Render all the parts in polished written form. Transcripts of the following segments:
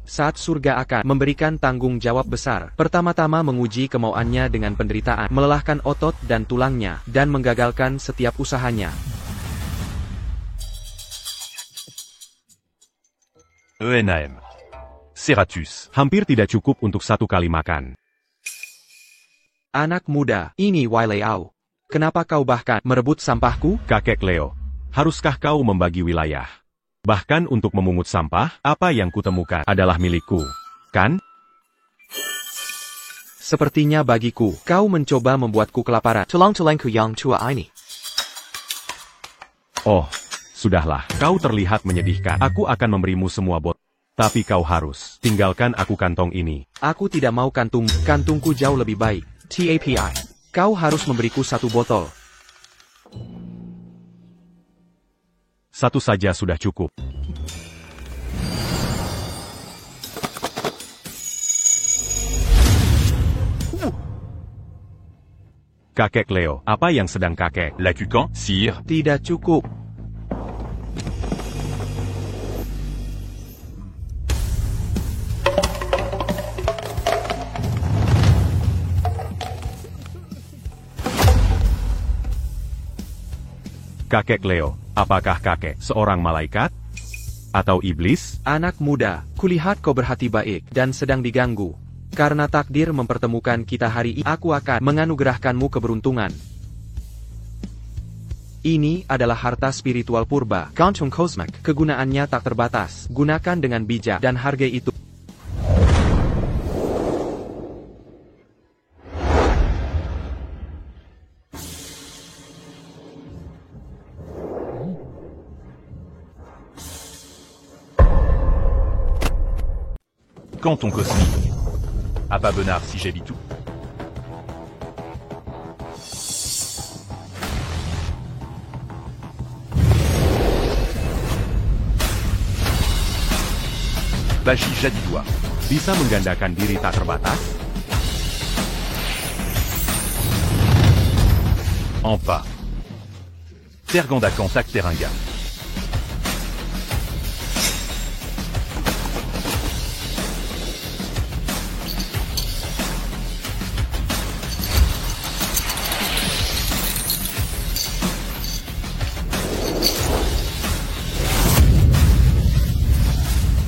Saat surga akan memberikan tanggung jawab besar, pertama-tama menguji kemauannya dengan penderitaan, melelahkan otot dan tulangnya, dan menggagalkan setiap usahanya. ENAM. Ceratus. Hampir tidak cukup untuk satu kali makan. Anak muda, ini Wai Liao. Kenapa kau bahkan merebut sampahku? Kakek Leo, haruskah kau membagi wilayah? Bahkan untuk memungut sampah, apa yang kutemukan adalah milikku, kan? Sepertinya bagiku, kau mencoba membuatku kelaparan. Tulang-tulangku yang tua ini. Oh, sudahlah, kau terlihat menyedihkan. Aku akan memberimu semua botol. Tapi kau harus tinggalkan aku kantong ini. Aku tidak mau kantungku jauh lebih baik. TAPI. Kau harus memberiku satu botol. Satu saja sudah cukup. Kakek Leo, apa yang sedang kakek? Lakukan, sire. Tidak cukup. Kakek Leo, apakah kakek seorang malaikat? Atau iblis? Anak muda, kulihat kau berhati baik dan sedang diganggu. Karena takdir mempertemukan kita hari ini, aku akan menganugerahkanmu keberuntungan. Ini adalah harta spiritual purba, Kantung Cosmic. Kegunaannya tak terbatas. Gunakan dengan bijak dan hargai itu. Canton cosmique. Apa benar si j'habite tout. Bashi Jadidois. Bisa menggandakan diri tak terbatas? Ampa. Tergandakan tak teranga.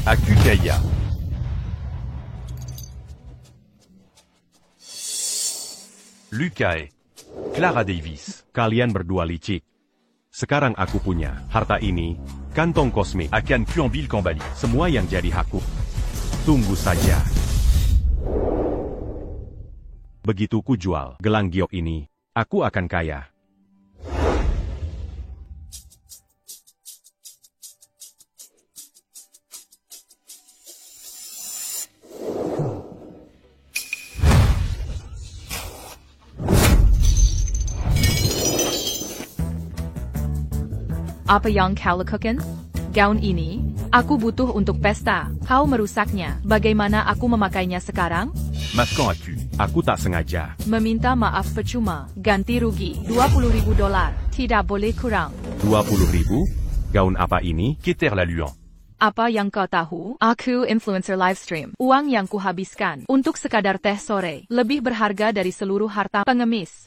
Akukaya. Lucae. Clara Davis. Kalian berdua licik. Sekarang aku punya harta ini, kantong kosmik. Akan kuambil kembali. Semua yang jadi hakku. Tunggu saja. Begitu ku jual gelang giok ini, aku akan kaya. Apa yang kau lakukan? Gaun ini, aku butuh untuk pesta. Kau merusaknya. Bagaimana aku memakainya sekarang? Maskan aku. Aku tak sengaja. Meminta maaf percuma. Ganti rugi. $20,000. Tidak boleh kurang. 20.000? Gaun apa ini? Keter la luan. Apa yang kau tahu? Aku influencer livestream. Uang yang kuhabiskan untuk sekadar teh sore lebih berharga dari seluruh harta pengemis.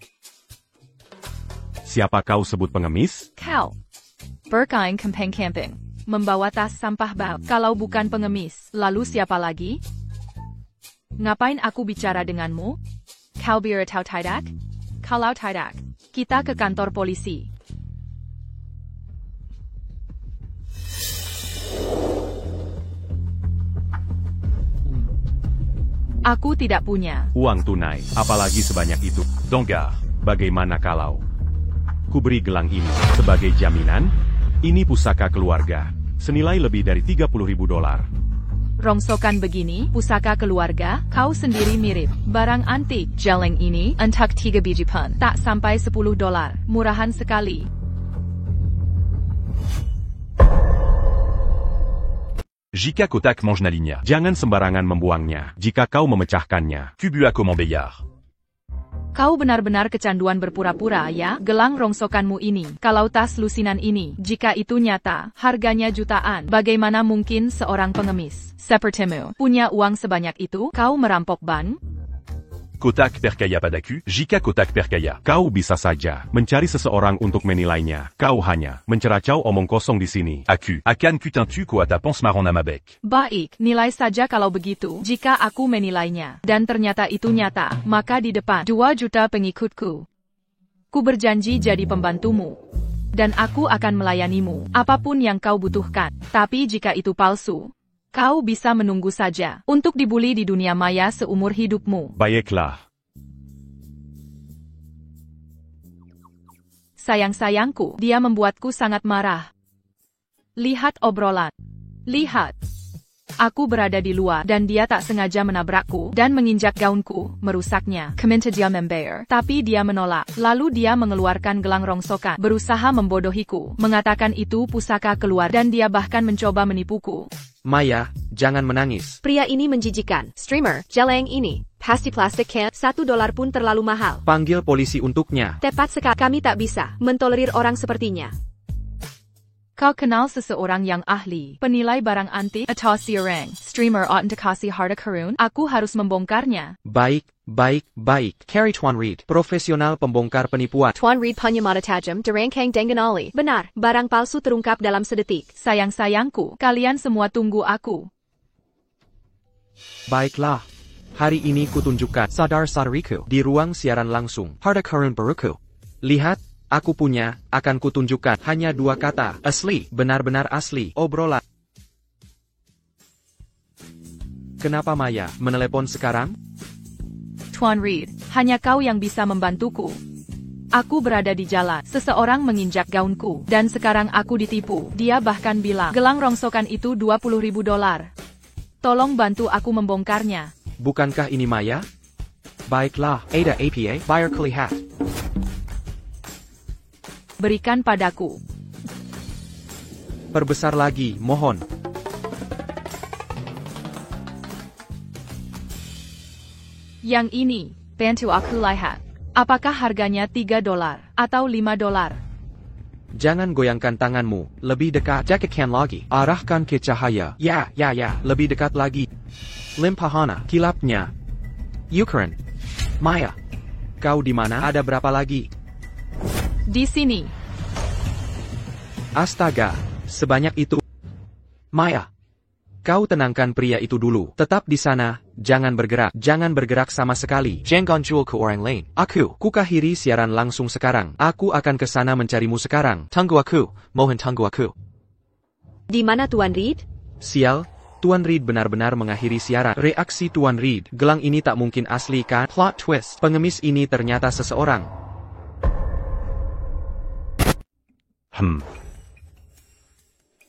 Siapa kau sebut pengemis? Kau. Berkain camping. Membawa tas sampah bau. Kalau bukan pengemis, lalu siapa lagi? Ngapain aku bicara denganmu? Kau biar tahu tidak? Kalau tidak, kita ke kantor polisi. Aku tidak punya uang tunai, apalagi sebanyak itu. Dangar. Bagaimana kalau ku beri gelang ini sebagai jaminan? Ini pusaka keluarga, senilai lebih dari $30,000. Rongsokan begini, pusaka keluarga, kau sendiri mirip. Barang antik, jeleng ini, untuk 3 biji pun, tak sampai $10. Murahan sekali. Jika kotak mange nalinya. Jangan sembarangan membuangnya, jika kau memecahkannya. Kubu à Commonbeillard. Kau benar-benar kecanduan berpura-pura ya? Gelang rongsokanmu ini, kalau tas lusinan ini, jika itu nyata, harganya jutaan. Bagaimana mungkin seorang pengemis sepertimu punya uang sebanyak itu? Kau merampok ban? Kotak perkaya padaku, jika kotak perkaya. Kau bisa saja mencari seseorang untuk menilainya. Kau hanya menceracau omong kosong di sini. Aku akan kutentu ko ta pense marron à ma bec. Baik, nilai saja kalau begitu. Jika aku menilainya, dan ternyata itu nyata, maka di depan 2 juta pengikutku, ku berjanji jadi pembantumu. Dan aku akan melayanimu, apapun yang kau butuhkan. Tapi jika itu palsu, kau bisa menunggu saja untuk dibully di dunia maya seumur hidupmu. Baiklah. Sayang-sayangku, dia membuatku sangat marah. Lihat obrolan. Lihat. Aku berada di luar dan dia tak sengaja menabrakku dan menginjak gaunku, merusaknya. Keminta dia membayar, tapi dia menolak. Lalu dia mengeluarkan gelang rongsokan, berusaha membodohiku, mengatakan itu pusaka keluar dan dia bahkan mencoba menipuku. Maya, jangan menangis. Pria ini menjijikan. Streamer, jeleng ini. Pasti plastik kan? $1 pun terlalu mahal. Panggil polisi untuknya. Tepat sekali. Kami tak bisa mentolerir orang sepertinya. Kau kenal seseorang yang ahli penilai barang antik atau orang streamer ought to kasih harta karun? Aku harus membongkarnya. Baik. Carry Tuan Reed, profesional pembongkar penipuan. Tuan Reed punya mata tajam, dirangkang dengan oli. Benar, barang palsu terungkap dalam sedetik. Sayang-sayangku, kalian semua tunggu aku. Baiklah. Hari ini kutunjukkan sadar-sadariku di ruang siaran langsung. Harta karun baruku. Lihat. Aku punya, akan kutunjukkan hanya 2 kata. Asli, benar-benar asli. Obrolan. Kenapa Maya menelepon sekarang? Tuan Reed, hanya kau yang bisa membantuku. Aku berada di jalan, seseorang menginjak gaunku, dan sekarang aku ditipu. Dia bahkan bilang, gelang rongsokan itu $20.000. Tolong bantu aku membongkarnya. Bukankah ini Maya? Baiklah, Ada APA, bayar kelihat. Berikan padaku. Perbesar lagi, mohon. Yang ini, bantu aku lihat. Apakah harganya $3 atau $5? Jangan goyangkan tanganmu, lebih dekat. Jaketkan lagi, arahkan ke cahaya. Ya, lebih dekat lagi. Limpahana, kilapnya. Ukraine. Maya. Kau di mana? Ada berapa lagi? Di sini. Astaga, sebanyak itu. Maya. Kau tenangkan pria itu dulu. Tetap di sana, jangan bergerak sama sekali. Jangan jual ke orang lain. Aku kahiri siaran langsung sekarang. Aku akan ke sana mencarimu sekarang. Tunggu aku, mohon tunggu aku. Di mana Tuan Reed? Sial, Tuan Reed benar-benar mengakhiri siaran. Reaksi Tuan Reed, gelang ini tak mungkin asli kan? Plot twist, pengemis ini ternyata seseorang.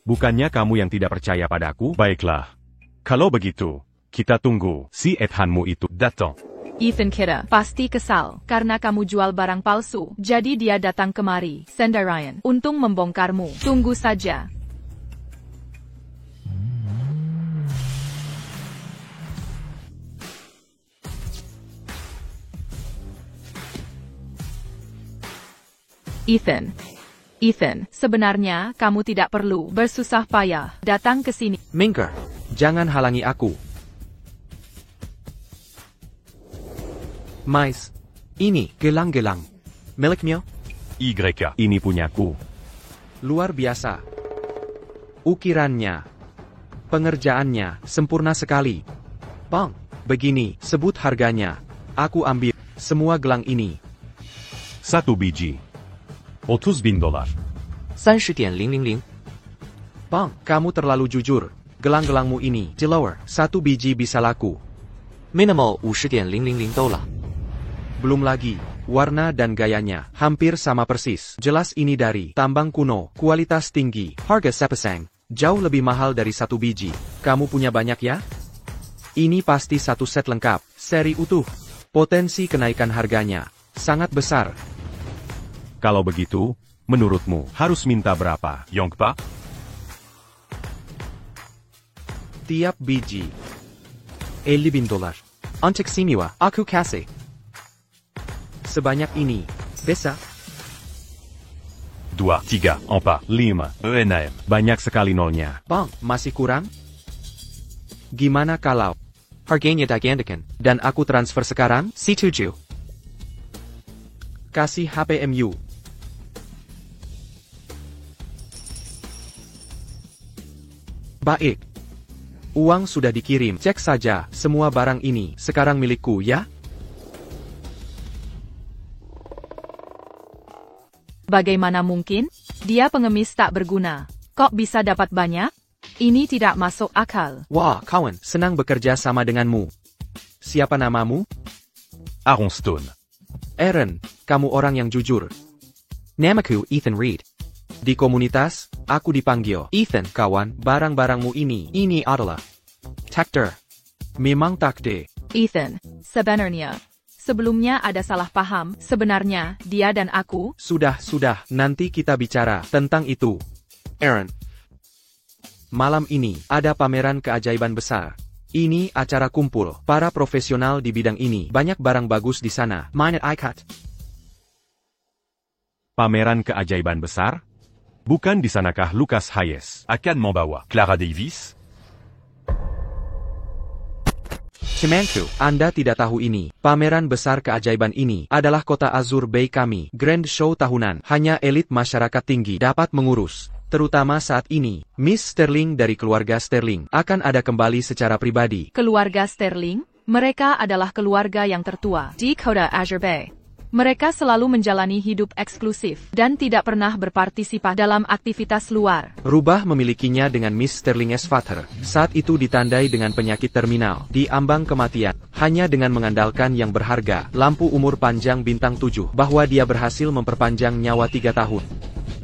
Bukannya kamu yang tidak percaya padaku? Baiklah. Kalau begitu, kita tunggu si Ethanmu itu datang. Ethan kira pasti kesal karena kamu jual barang palsu. Jadi dia datang kemari, sendirian, untuk membongkarmu. Tunggu saja. Ethan, sebenarnya kamu tidak perlu bersusah payah datang ke sini. Minker, jangan halangi aku. Mais, ini gelang-gelang. Milikmu? YK. Ini punyaku. Luar biasa. Ukirannya, pengerjaannya, sempurna sekali. Bang, begini, sebut harganya. Aku ambil semua gelang ini. 1 biji. $30,000. 30.000. Bang, kamu terlalu jujur. Gelang-gelangmu ini, di lower, 1 biji bisa laku. Minimal 50.000 dolar. Belum lagi, warna dan gayanya, hampir sama persis. Jelas ini dari tambang kuno, kualitas tinggi, harga sepasang, jauh lebih mahal dari 1 biji. Kamu punya banyak ya? Ini pasti 1 set lengkap, seri utuh. Potensi kenaikan harganya sangat besar. Kalau begitu, menurutmu harus minta berapa? Yonkpa? Tiap biji $50,000. Untuk semua, aku kasih sebanyak ini. Bisa? 2, 3, 4, 5. ENAM. Banyak sekali nolnya. Bang, masih kurang? Gimana kalau harganya digandakan, dan aku transfer sekarang? C7. Kasih HPMU. Baik. Uang sudah dikirim. Cek saja, semua barang ini sekarang milikku ya? Bagaimana mungkin? Dia pengemis tak berguna. Kok bisa dapat banyak? Ini tidak masuk akal. Wah, kawan, senang bekerja sama denganmu. Siapa namamu? Aaron Stone. Aaron, kamu orang yang jujur. Namaku Ethan Reed. Di komunitas, aku dipanggil Ethan, kawan. Barang-barangmu ini adalah takdir. Memang takdir. Ethan, sebenarnya. Sebelumnya ada salah paham, sebenarnya, dia dan aku. Sudah, nanti kita bicara tentang itu. Aaron. Malam ini, ada pameran keajaiban besar. Ini acara kumpul para profesional di bidang ini. Banyak barang bagus di sana. Mind ikat. Pameran keajaiban besar? Bukan di sanakah Lucas Hayes? Akan membawa Clara Davis. Temanku, Anda tidak tahu ini. Pameran besar keajaiban ini adalah kota Azur Bay kami. Grand show tahunan. Hanya elit masyarakat tinggi dapat mengurus. Terutama saat ini, Miss Sterling dari keluarga Sterling akan ada kembali secara pribadi. Keluarga Sterling? Mereka adalah keluarga yang tertua di kota Azur Bay. Mereka selalu menjalani hidup eksklusif dan tidak pernah berpartisipasi dalam aktivitas luar. Rubah memilikinya dengan Miss Sterling S. Father. Saat itu ditandai dengan penyakit terminal, di ambang kematian. Hanya dengan mengandalkan yang berharga, lampu umur panjang bintang 7, bahwa dia berhasil memperpanjang nyawa 3 tahun.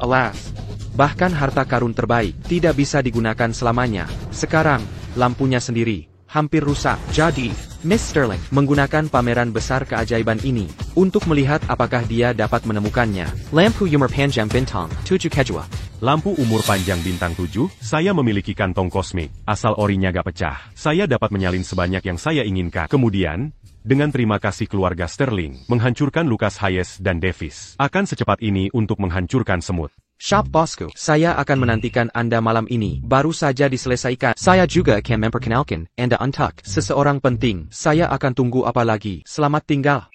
Alas, bahkan harta karun terbaik tidak bisa digunakan selamanya. Sekarang, lampunya sendiri hampir rusak. Jadi, Miss Sterling menggunakan pameran besar keajaiban ini untuk melihat apakah dia dapat menemukannya. Lampu umur panjang bintang 7 kejua. Lampu umur panjang bintang 7, saya memiliki kantong kosmik. Asal orinya gak pecah, saya dapat menyalin sebanyak yang saya inginkan. Kemudian, dengan terima kasih keluarga Sterling, menghancurkan Lucas Hayes dan Davis. Akan secepat ini untuk menghancurkan semut. Shop bosku, saya akan menantikan Anda malam ini. Baru saja diselesaikan. Saya juga akan memperkenalkan Anda untuk seseorang penting. Saya akan tunggu apa lagi. Selamat tinggal.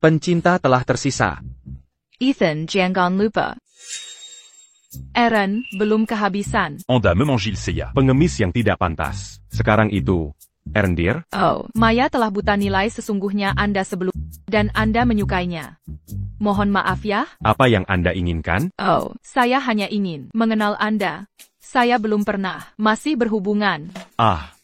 Pencinta telah tersisa. Ethan, jangan lupa. Aaron, belum kehabisan. Anda memanggil Pengemis yang tidak pantas. Sekarang itu, Aaron dear? Oh, Maya telah buta nilai sesungguhnya Anda sebelum, dan Anda menyukainya. Mohon maaf ya. Apa yang Anda inginkan? Oh, saya hanya ingin mengenal Anda. Saya belum pernah masih berhubungan.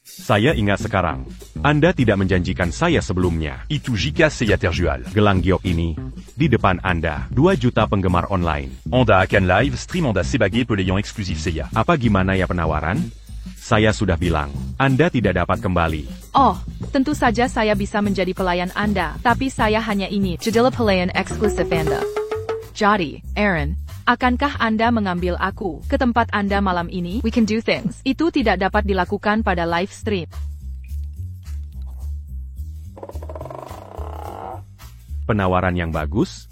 Saya ingat sekarang. Anda tidak menjanjikan saya sebelumnya. Itu jika saya terjual. Gelang giok ini, di depan Anda, 2 juta penggemar online. Anda akan live stream Anda sebagai pelayan eksklusif saya. Apa gimana ya penawaran? Saya sudah bilang, Anda tidak dapat kembali. Oh, tentu saja saya bisa menjadi pelayan Anda, tapi saya hanya ingin jadi pelayan eksklusif Anda. Jadi, Aaron, akankah Anda mengambil aku ke tempat Anda malam ini? We can do things. Itu tidak dapat dilakukan pada live stream. Penawaran yang bagus?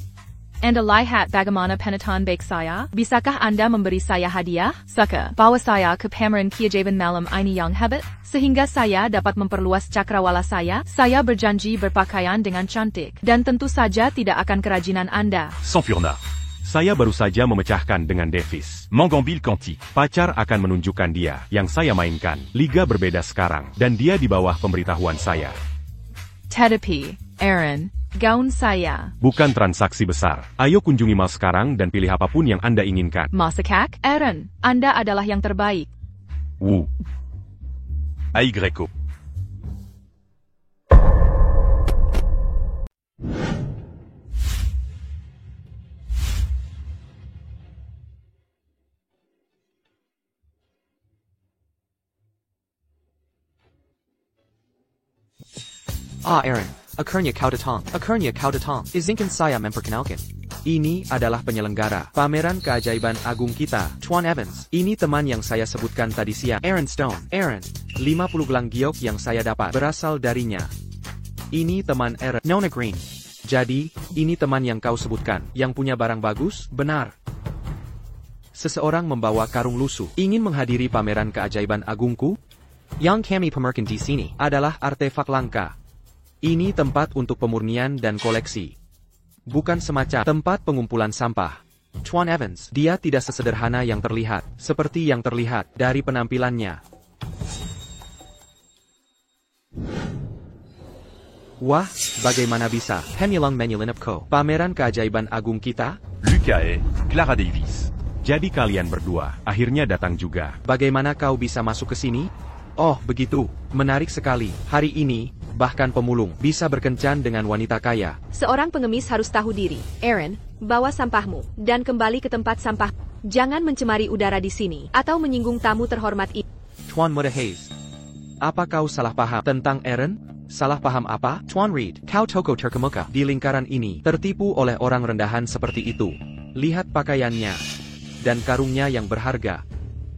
Anda lihat bagaimana penonton baik saya? Bisakah Anda memberi saya hadiah? Suka, bawa saya ke pameran keajaiban malam ini yang hebat, sehingga saya dapat memperluas cakrawala saya. Saya berjanji berpakaian dengan cantik, dan tentu saja tidak akan kerajinan Anda. Sampurna. Saya baru saja memecahkan dengan Davis. Mangambil Kanti. Pacar akan menunjukkan dia, yang saya mainkan. Liga berbeda sekarang, dan dia di bawah pemberitahuan saya. Tetapi, Aaron, gaun saya. Bukan transaksi besar. Ayo kunjungi mall sekarang dan pilih apapun yang Anda inginkan. Masakak, Aaron, Anda adalah yang terbaik. Wu. Aigreko. Aaron. Akhirnya kau datang. Izinkan saya memperkenalkan. Ini adalah penyelenggara pameran keajaiban agung kita, Tuan Evans. Ini teman yang saya sebutkan tadi siang, Aaron Stone. Aaron, 50 gelang giok yang saya dapat berasal darinya. Ini teman Aaron. Nona Green. Jadi, ini teman yang kau sebutkan, yang punya barang bagus, benar. Seseorang membawa karung lusuh, ingin menghadiri pameran keajaiban agungku. Yang kami pamerkan di sini adalah artefak langka. Ini tempat untuk pemurnian dan koleksi. Bukan semacam tempat pengumpulan sampah. Tuan Evans, dia tidak sesederhana yang terlihat, seperti yang terlihat dari penampilannya. Wah, bagaimana bisa? Hemilong Menyulinapko, pameran keajaiban agung kita? Lucae, Clara Davis. Jadi kalian berdua, akhirnya datang juga. Bagaimana kau bisa masuk ke sini? Oh, begitu. Menarik sekali. Hari ini, bahkan pemulung bisa berkencan dengan wanita kaya. Seorang pengemis harus tahu diri. Aaron, bawa sampahmu, dan kembali ke tempat sampah. Jangan mencemari udara di sini, atau menyinggung tamu terhormat ini. Tuan Muda Hayes. Apa kau salah paham tentang Aaron? Salah paham apa? Tuan Reed, kau toko terkemuka di lingkaran ini, tertipu oleh orang rendahan seperti itu. Lihat pakaiannya, dan karungnya yang berharga.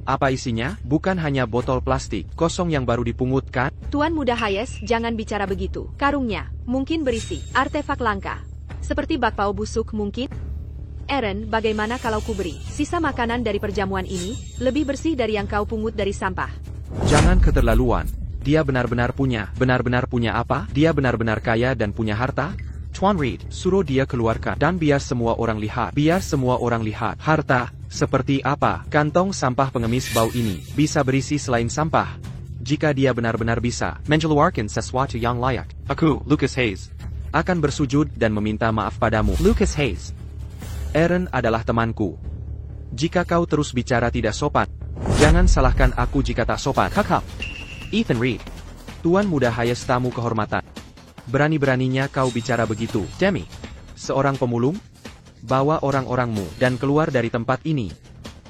Apa isinya? Bukan hanya botol plastik kosong yang baru dipungut, kan? Tuan Muda Hayes, jangan bicara begitu. Karungnya, mungkin berisi artefak langka. Seperti bakpao busuk mungkin? Aaron, bagaimana kalau ku beri sisa makanan dari perjamuan ini, lebih bersih dari yang kau pungut dari sampah? Jangan keterlaluan. Dia benar-benar punya apa? Dia benar-benar kaya dan punya harta? Tuan Reed, suruh dia keluarkan, dan biar semua orang lihat. Biar semua orang lihat. Harta, seperti apa? Kantong sampah pengemis bau ini, bisa berisi selain sampah. Jika dia benar-benar bisa mengeluarkan sesuatu yang layak. Aku, Lucas Hayes, akan bersujud dan meminta maaf padamu. Lucas Hayes. Aaron adalah temanku. Jika kau terus bicara tidak sopan, jangan salahkan aku jika tak sopan. Kakak. Ethan Reed. Tuan Muda Hayes, tamu kehormatan. Berani-beraninya kau bicara begitu. Demi, seorang pemulung? Bawa orang-orangmu dan keluar dari tempat ini.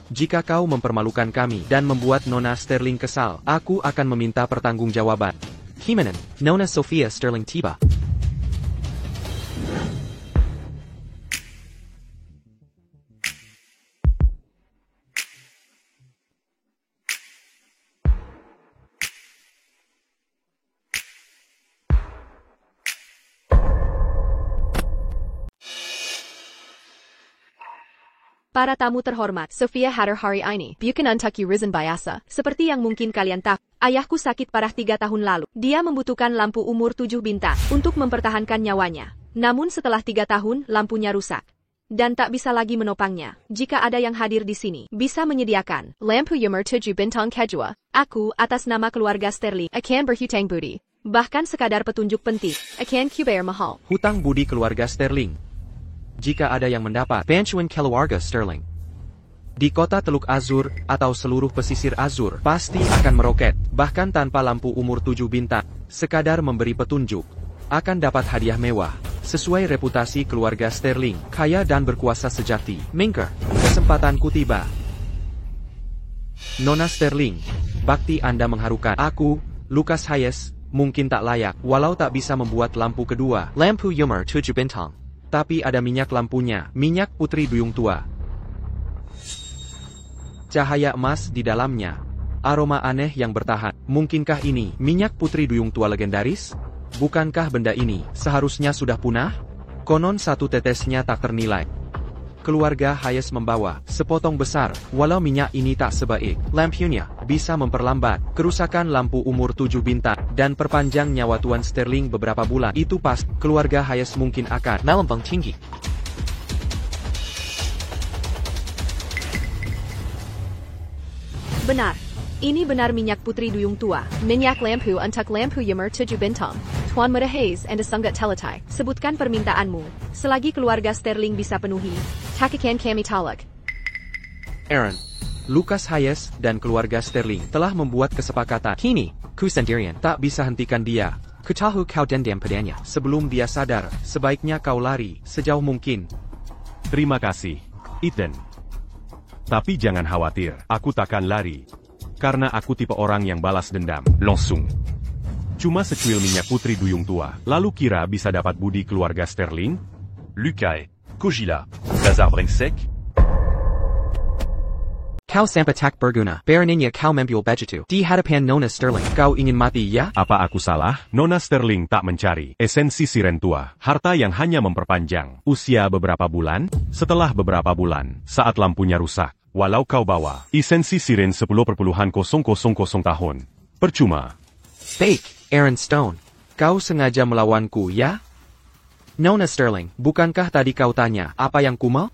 Jika kau mempermalukan kami dan membuat Nona Sterling kesal, aku akan meminta pertanggungjawaban. Himenan, Nona Sophia Sterling tiba. Para tamu terhormat, Sophia Hatter hari ini, bukan untuk risen biasa. Seperti yang mungkin kalian tahu, ayahku sakit parah 3 tahun lalu. Dia membutuhkan lampu umur 7 bintang untuk mempertahankan nyawanya. Namun setelah 3 tahun, lampunya rusak. Dan tak bisa lagi menopangnya. Jika ada yang hadir di sini, bisa menyediakan lampu umur 7 bintang kedua. Aku, atas nama keluarga Sterling, akan berhutang budi. Bahkan sekadar petunjuk penting, akan kubayar mahal. Hutang budi keluarga Sterling. Jika ada yang mendapat bantuan keluarga Sterling di kota Teluk Azur atau seluruh pesisir Azur, pasti akan meroket, bahkan tanpa lampu umur 7 bintang. Sekadar memberi petunjuk, akan dapat hadiah mewah, sesuai reputasi keluarga Sterling, kaya dan berkuasa sejati. Minker, kesempatanku tiba. Nona Sterling, bakti Anda mengharukan. Aku, Lucas Hayes, mungkin tak layak, walau tak bisa membuat lampu kedua, lampu umur 7 bintang. Tapi ada minyak lampunya, minyak putri duyung tua. Cahaya emas di dalamnya. Aroma aneh yang bertahan. Mungkinkah ini minyak putri duyung tua legendaris? Bukankah benda ini seharusnya sudah punah? Konon 1 tetesnya tak ternilai. Keluarga Hayes membawa sepotong besar, walau minyak ini tak sebaik lampunya, bisa memperlambat kerusakan lampu umur 7 bintang dan perpanjang nyawa Tuan Sterling beberapa bulan. Itu pas, keluarga Hayes mungkin akan melambung tinggi. Benar. Ini benar minyak putri duyung tua. Minyak lampu untuk lampu umur 7 bintang. Tuan Muda Hayes and Sunggut Teletai. Sebutkan permintaanmu. Selagi keluarga Sterling bisa penuhi, tak akan kami tolak. Aaron, Lucas Hayes dan keluarga Sterling telah membuat kesepakatan. Kini, ku sendirian tak bisa hentikan dia. Ku tahu kau dendam padanya. Sebelum dia sadar, sebaiknya kau lari sejauh mungkin. Terima kasih, Ethan. Tapi jangan khawatir, aku takkan lari. Karena aku tipe orang yang balas dendam, langsung. Cuma secuil minyak putri duyung tua, lalu kira bisa dapat budi keluarga Sterling? Lucae, Kojila, Lazar Brengsek. Kau sampatak berguna. Beraninya kau membual begitu. Di hadapan Nona Sterling. Kau ingin mati ya? Apa aku salah? Nona Sterling tak mencari esensi siren tua. Harta yang hanya memperpanjang usia beberapa bulan. Setelah beberapa bulan, saat lampunya rusak. Walau kau bawa esensi siren 10,000 tahun. Percuma. Fake, Aaron Stone. Kau sengaja melawanku ya? Nona Sterling, bukankah tadi kau tanya apa yang ku mau?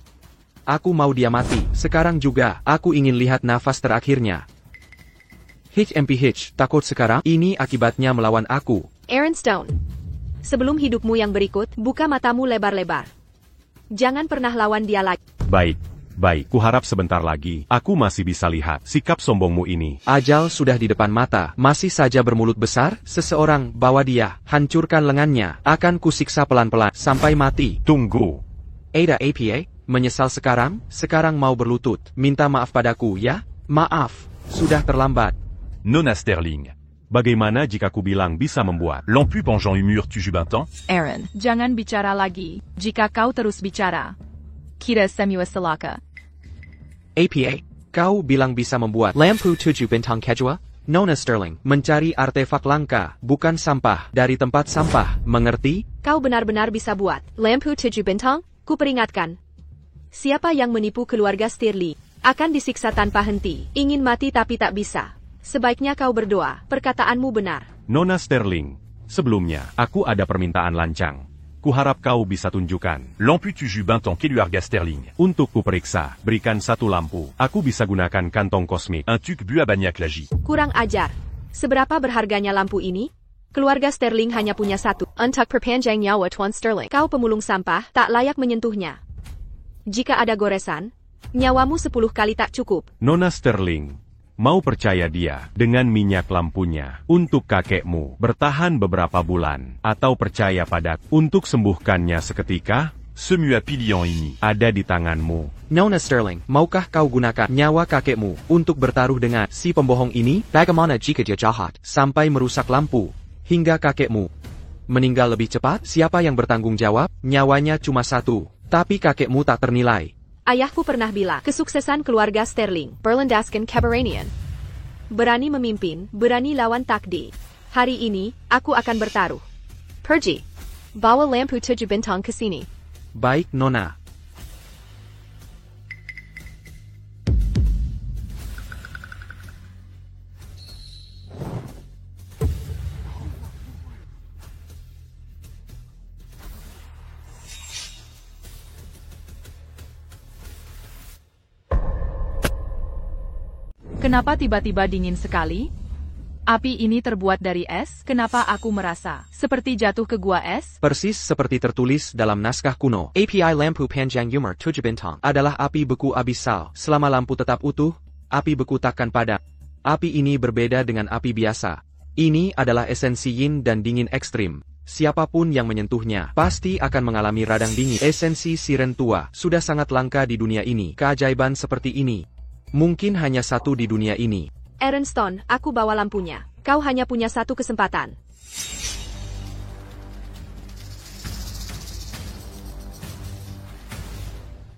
Aku mau dia mati. Sekarang juga, aku ingin lihat nafas terakhirnya. HMPH, takut sekarang? Ini akibatnya melawan aku. Aaron Stone. Sebelum hidupmu yang berikut, buka matamu lebar-lebar. Jangan pernah lawan dia lagi. Baik, kuharap sebentar lagi, aku masih bisa lihat sikap sombongmu ini. Ajal sudah di depan mata, masih saja bermulut besar, seseorang bawa dia, hancurkan lengannya, akan kusiksa pelan-pelan, sampai mati. Tunggu. Ada APA, menyesal sekarang mau berlutut, minta maaf padaku ya? Maaf, sudah terlambat. Nona Sterling. Bagaimana jika ku bilang bisa membuat Lampu penchant humeur tu Jubintan? Aaron, jangan bicara lagi. Jika kau terus bicara, kira semua celaka. APA, kau bilang bisa membuat lampu 7 bintang kejua? Nona Sterling, mencari artefak langka, bukan sampah, dari tempat sampah, mengerti? Kau benar-benar bisa buat lampu 7 bintang? Ku peringatkan. Siapa yang menipu keluarga Sterling akan disiksa tanpa henti. Ingin mati tapi tak bisa. Sebaiknya kau berdoa. Perkataanmu benar. Nona Sterling. Sebelumnya, aku ada permintaan lancang. Kuharap kau bisa tunjukkan. Lampu tu Jubintan keluarga Sterling. Untuk kuperiksa, berikan satu lampu. Aku bisa gunakan kantong kosmik. Un tuc bu à Banyak Lagi. Kurang ajar. Seberapa berharganya lampu ini? Keluarga Sterling hanya punya satu. Untuk perpanjang nyawa Tuan Sterling. Kau pemulung sampah, tak layak menyentuhnya. Jika ada goresan, nyawamu 10 kali tak cukup. Nona Sterling, mau percaya dia dengan minyak lampunya untuk kakekmu bertahan beberapa bulan, atau percaya padaku untuk sembuhkannya seketika? Semua pilihan ini ada di tanganmu. Nona Sterling, maukah kau gunakan nyawa kakekmu untuk bertaruh dengan si pembohong ini? Bagaimana jika dia jahat sampai merusak lampu hingga kakekmu meninggal lebih cepat? Siapa yang bertanggung jawab? Nyawanya cuma satu, tapi kakekmu tak ternilai. Ayahku pernah bilang, kesuksesan keluarga Sterling, berlandaskan keberanian. Berani memimpin, berani lawan takdir. Hari ini, aku akan bertaruh. Pergi. Bawa lampu 7 bintang ke sini. Baik, Nona. Kenapa tiba-tiba dingin sekali? Api ini terbuat dari es, kenapa aku merasa seperti jatuh ke gua es? Persis seperti tertulis dalam naskah kuno. API lampu panjang humor 7 bintang adalah api beku abisal. Selama lampu tetap utuh, api beku takkan padam. Api ini berbeda dengan api biasa. Ini adalah esensi yin dan dingin ekstrim. Siapapun yang menyentuhnya pasti akan mengalami radang dingin. Esensi siren tua sudah sangat langka di dunia ini. Keajaiban seperti ini mungkin hanya satu di dunia ini. Aaron Stone, aku bawa lampunya. Kau hanya punya satu kesempatan.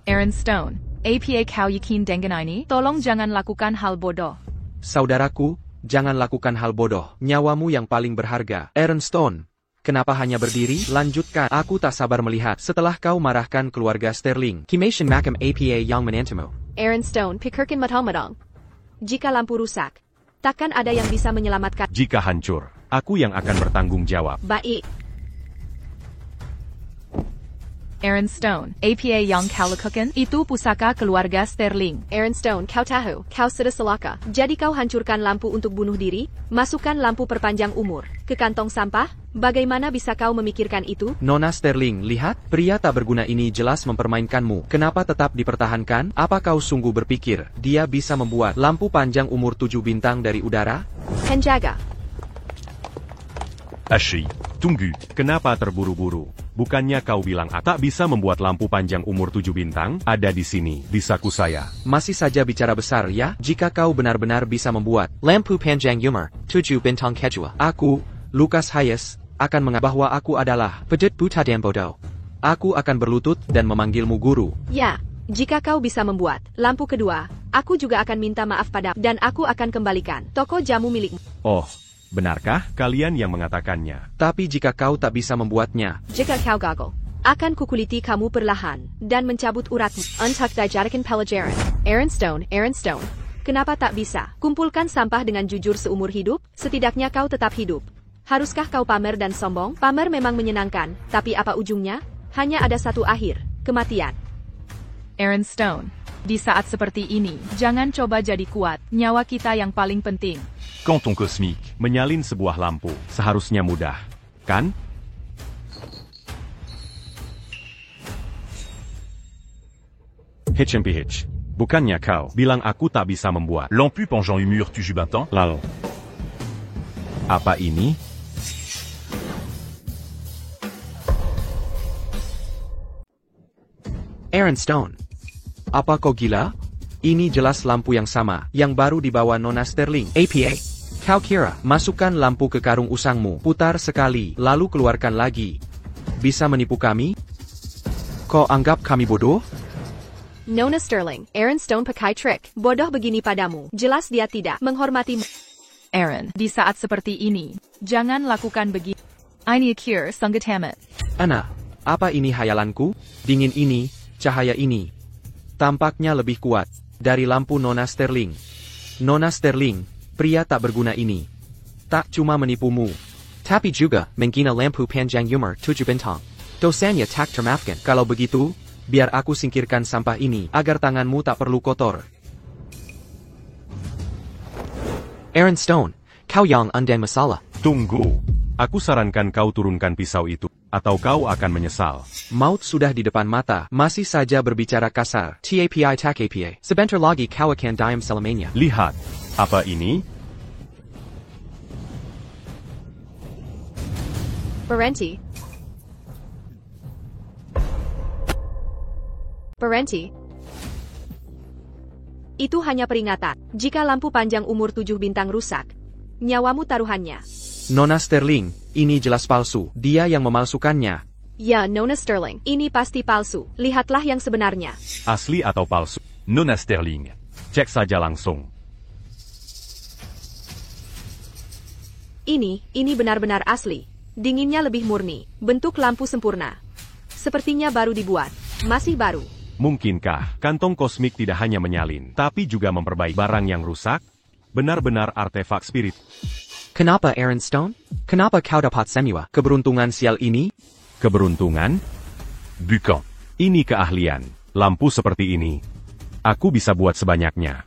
Aaron Stone, APA kau yakin dengan ini? Tolong jangan lakukan hal bodoh. Saudaraku, jangan lakukan hal bodoh. Nyawamu yang paling berharga. Aaron Stone, kenapa hanya berdiri? Lanjutkan. Aku tak sabar melihat setelah kau marahkan keluarga Sterling. Kimation Makam APA yang menantimu. Aaron Stone, pikirkan matang-matang. Jika lampu rusak, takkan ada yang bisa menyelamatkan. Jika hancur, aku yang akan bertanggung jawab. Baik. Aaron Stone, APA yang kau lakukan, itu pusaka keluarga Sterling. Aaron Stone, kau tahu, kau sudah celaka. Jadi kau hancurkan lampu untuk bunuh diri? Masukkan lampu perpanjang umur ke kantong sampah? Bagaimana bisa kau memikirkan itu? Nona Sterling, lihat, pria tak berguna ini jelas mempermainkanmu. Kenapa tetap dipertahankan? Apa kau sungguh berpikir dia bisa membuat lampu panjang umur 7 bintang dari udara? Penjaga. Hachi, tunggu. Kenapa terburu-buru? Bukannya kau bilang tak bisa membuat lampu panjang umur 7 bintang? Ada di sini, di saku saya. Masih saja bicara besar ya? Jika kau benar-benar bisa membuat lampu panjang umur 7 bintang kejua, aku, Lucas Hayes, akan mengaku bahwa aku adalah pedet buta dan bodoh. Aku akan berlutut dan memanggilmu guru. Ya, Jika kau bisa membuat lampu kedua, aku juga akan minta maaf padamu dan aku akan kembalikan toko jamu milikmu. Oh, benarkah kalian yang mengatakannya? Tapi jika kau tak bisa membuatnya, Jika kau gagal, akan kukuliti kamu perlahan dan mencabut uratmu. Untuck dijadikan pelajaran. Aaron Stone. Kenapa tak bisa? Kumpulkan sampah dengan jujur seumur hidup, setidaknya kau tetap hidup. Haruskah kau pamer dan sombong? Pamer memang menyenangkan, tapi apa ujungnya? Hanya ada satu akhir, kematian. Aaron Stone, di saat seperti ini, jangan coba jadi kuat. Nyawa kita yang paling penting. Canton cosmique. Menyalin sebuah lampu seharusnya mudah, kan? HMPH, bukannya kau bilang aku tak bisa membuat? Lampu penchant humeur tu jubantan. Lalu, apa ini? Aaron Stone. Apa kau gila? Ini jelas lampu yang sama, yang baru dibawa Nona Sterling. APA. Kau kira, masukkan lampu ke karung usangmu, putar sekali, lalu keluarkan lagi. Bisa menipu kami? Kau anggap kami bodoh? Nona Sterling, Aaron Stone pakai trik. Bodoh begini padamu. Jelas dia tidak menghormatimu. Aaron, di saat seperti ini, jangan lakukan begini. Ini akhir sangat hemat. Ana, apa ini hayalanku? Dingin ini, cahaya ini. Tampaknya lebih kuat dari lampu Nona Sterling. Nona Sterling, pria tak berguna ini. Tak cuma menipumu, tapi juga menghina lampu panjang umur 7 bintang. Dosanya tak termaafkan. Kalau begitu, biar aku singkirkan sampah ini agar tanganmu tak perlu kotor. Aaron Stone, kau yang undang masalah. Tunggu. Aku sarankan kau turunkan pisau itu, atau kau akan menyesal. Maut sudah di depan mata, masih saja berbicara kasar. TAPI tak APA. Sebentar lagi kau akan diam selamanya. Lihat, apa ini? Berhenti. Itu hanya peringatan. Jika lampu panjang umur 7 bintang rusak, nyawamu taruhannya. Nona Sterling, ini jelas palsu. Dia yang memalsukannya. Ya, Nona Sterling, ini pasti palsu. Lihatlah yang sebenarnya. Asli atau palsu? Nona Sterling. Cek saja langsung. Ini benar-benar asli. Dinginnya lebih murni. Bentuk lampu sempurna. Sepertinya baru dibuat. Masih baru. Mungkinkah kantong kosmik tidak hanya menyalin, tapi juga memperbaiki barang yang rusak? Benar-benar artefak spirit. Kenapa Aaron Stone? Kenapa kau dapat semua keberuntungan sial ini? Keberuntungan? Bukan. Ini keahlian. Lampu seperti ini. Aku bisa buat sebanyaknya.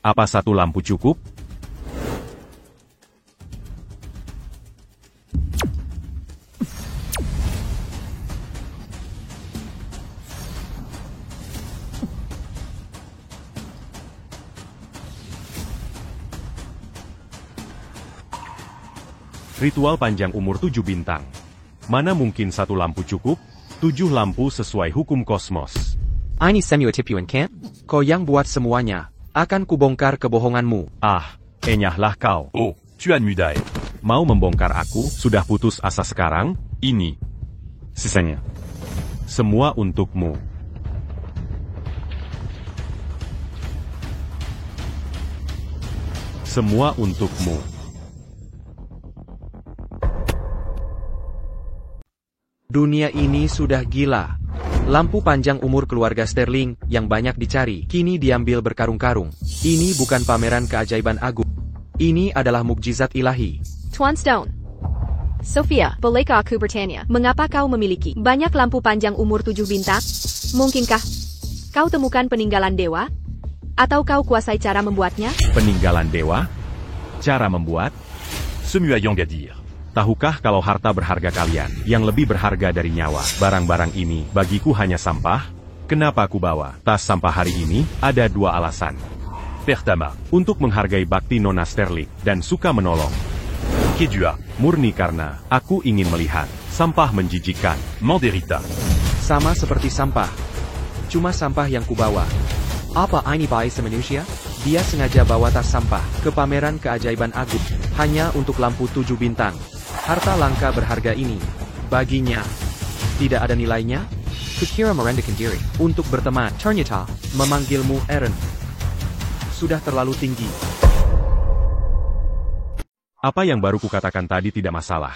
Apa satu lampu cukup? Ritual panjang umur 7 bintang. Mana mungkin satu lampu cukup? 7 lampu sesuai hukum kosmos. Ini semua tipuan kan? Kau yang buat semuanya. Akan kubongkar kebohonganmu. Ah, enyahlah kau. Oh, tu as mudai. Mau membongkar aku? Sudah putus asa sekarang? Ini. Sisanya. Semua untukmu. Semua untukmu. Dunia ini sudah gila. Lampu panjang umur keluarga Sterling yang banyak dicari, kini diambil berkarung-karung. Ini bukan pameran keajaiban agung. Ini adalah mukjizat ilahi. Tuan Stone. Sophia, bolehkah aku bertanya, mengapa kau memiliki banyak lampu panjang umur 7 bintang? Mungkinkah kau temukan peninggalan dewa? Atau kau kuasai cara membuatnya? Peninggalan dewa? Cara membuat? Semuayang gadir. Tahukah kalau harta berharga kalian, yang lebih berharga dari nyawa, barang-barang ini, bagiku hanya sampah? Kenapa aku bawa tas sampah hari ini? Ada 2 alasan. Pertama. Untuk menghargai bakti Nona Sterling, dan suka menolong. Kedua. Murni karena, aku ingin melihat, sampah menjijikkan. Manderita. Sama seperti sampah. Cuma sampah yang kubawa. Apa ini bayi semanusia? Dia sengaja bawa tas sampah ke pameran keajaiban agung, hanya untuk lampu 7 bintang. Harta langka berharga ini Baginya, tidak ada nilainya? Kukira merendahkan diri untuk berteman. Ternyata, memanggilmu Eren sudah terlalu tinggi. Apa yang baru kukatakan tadi tidak masalah.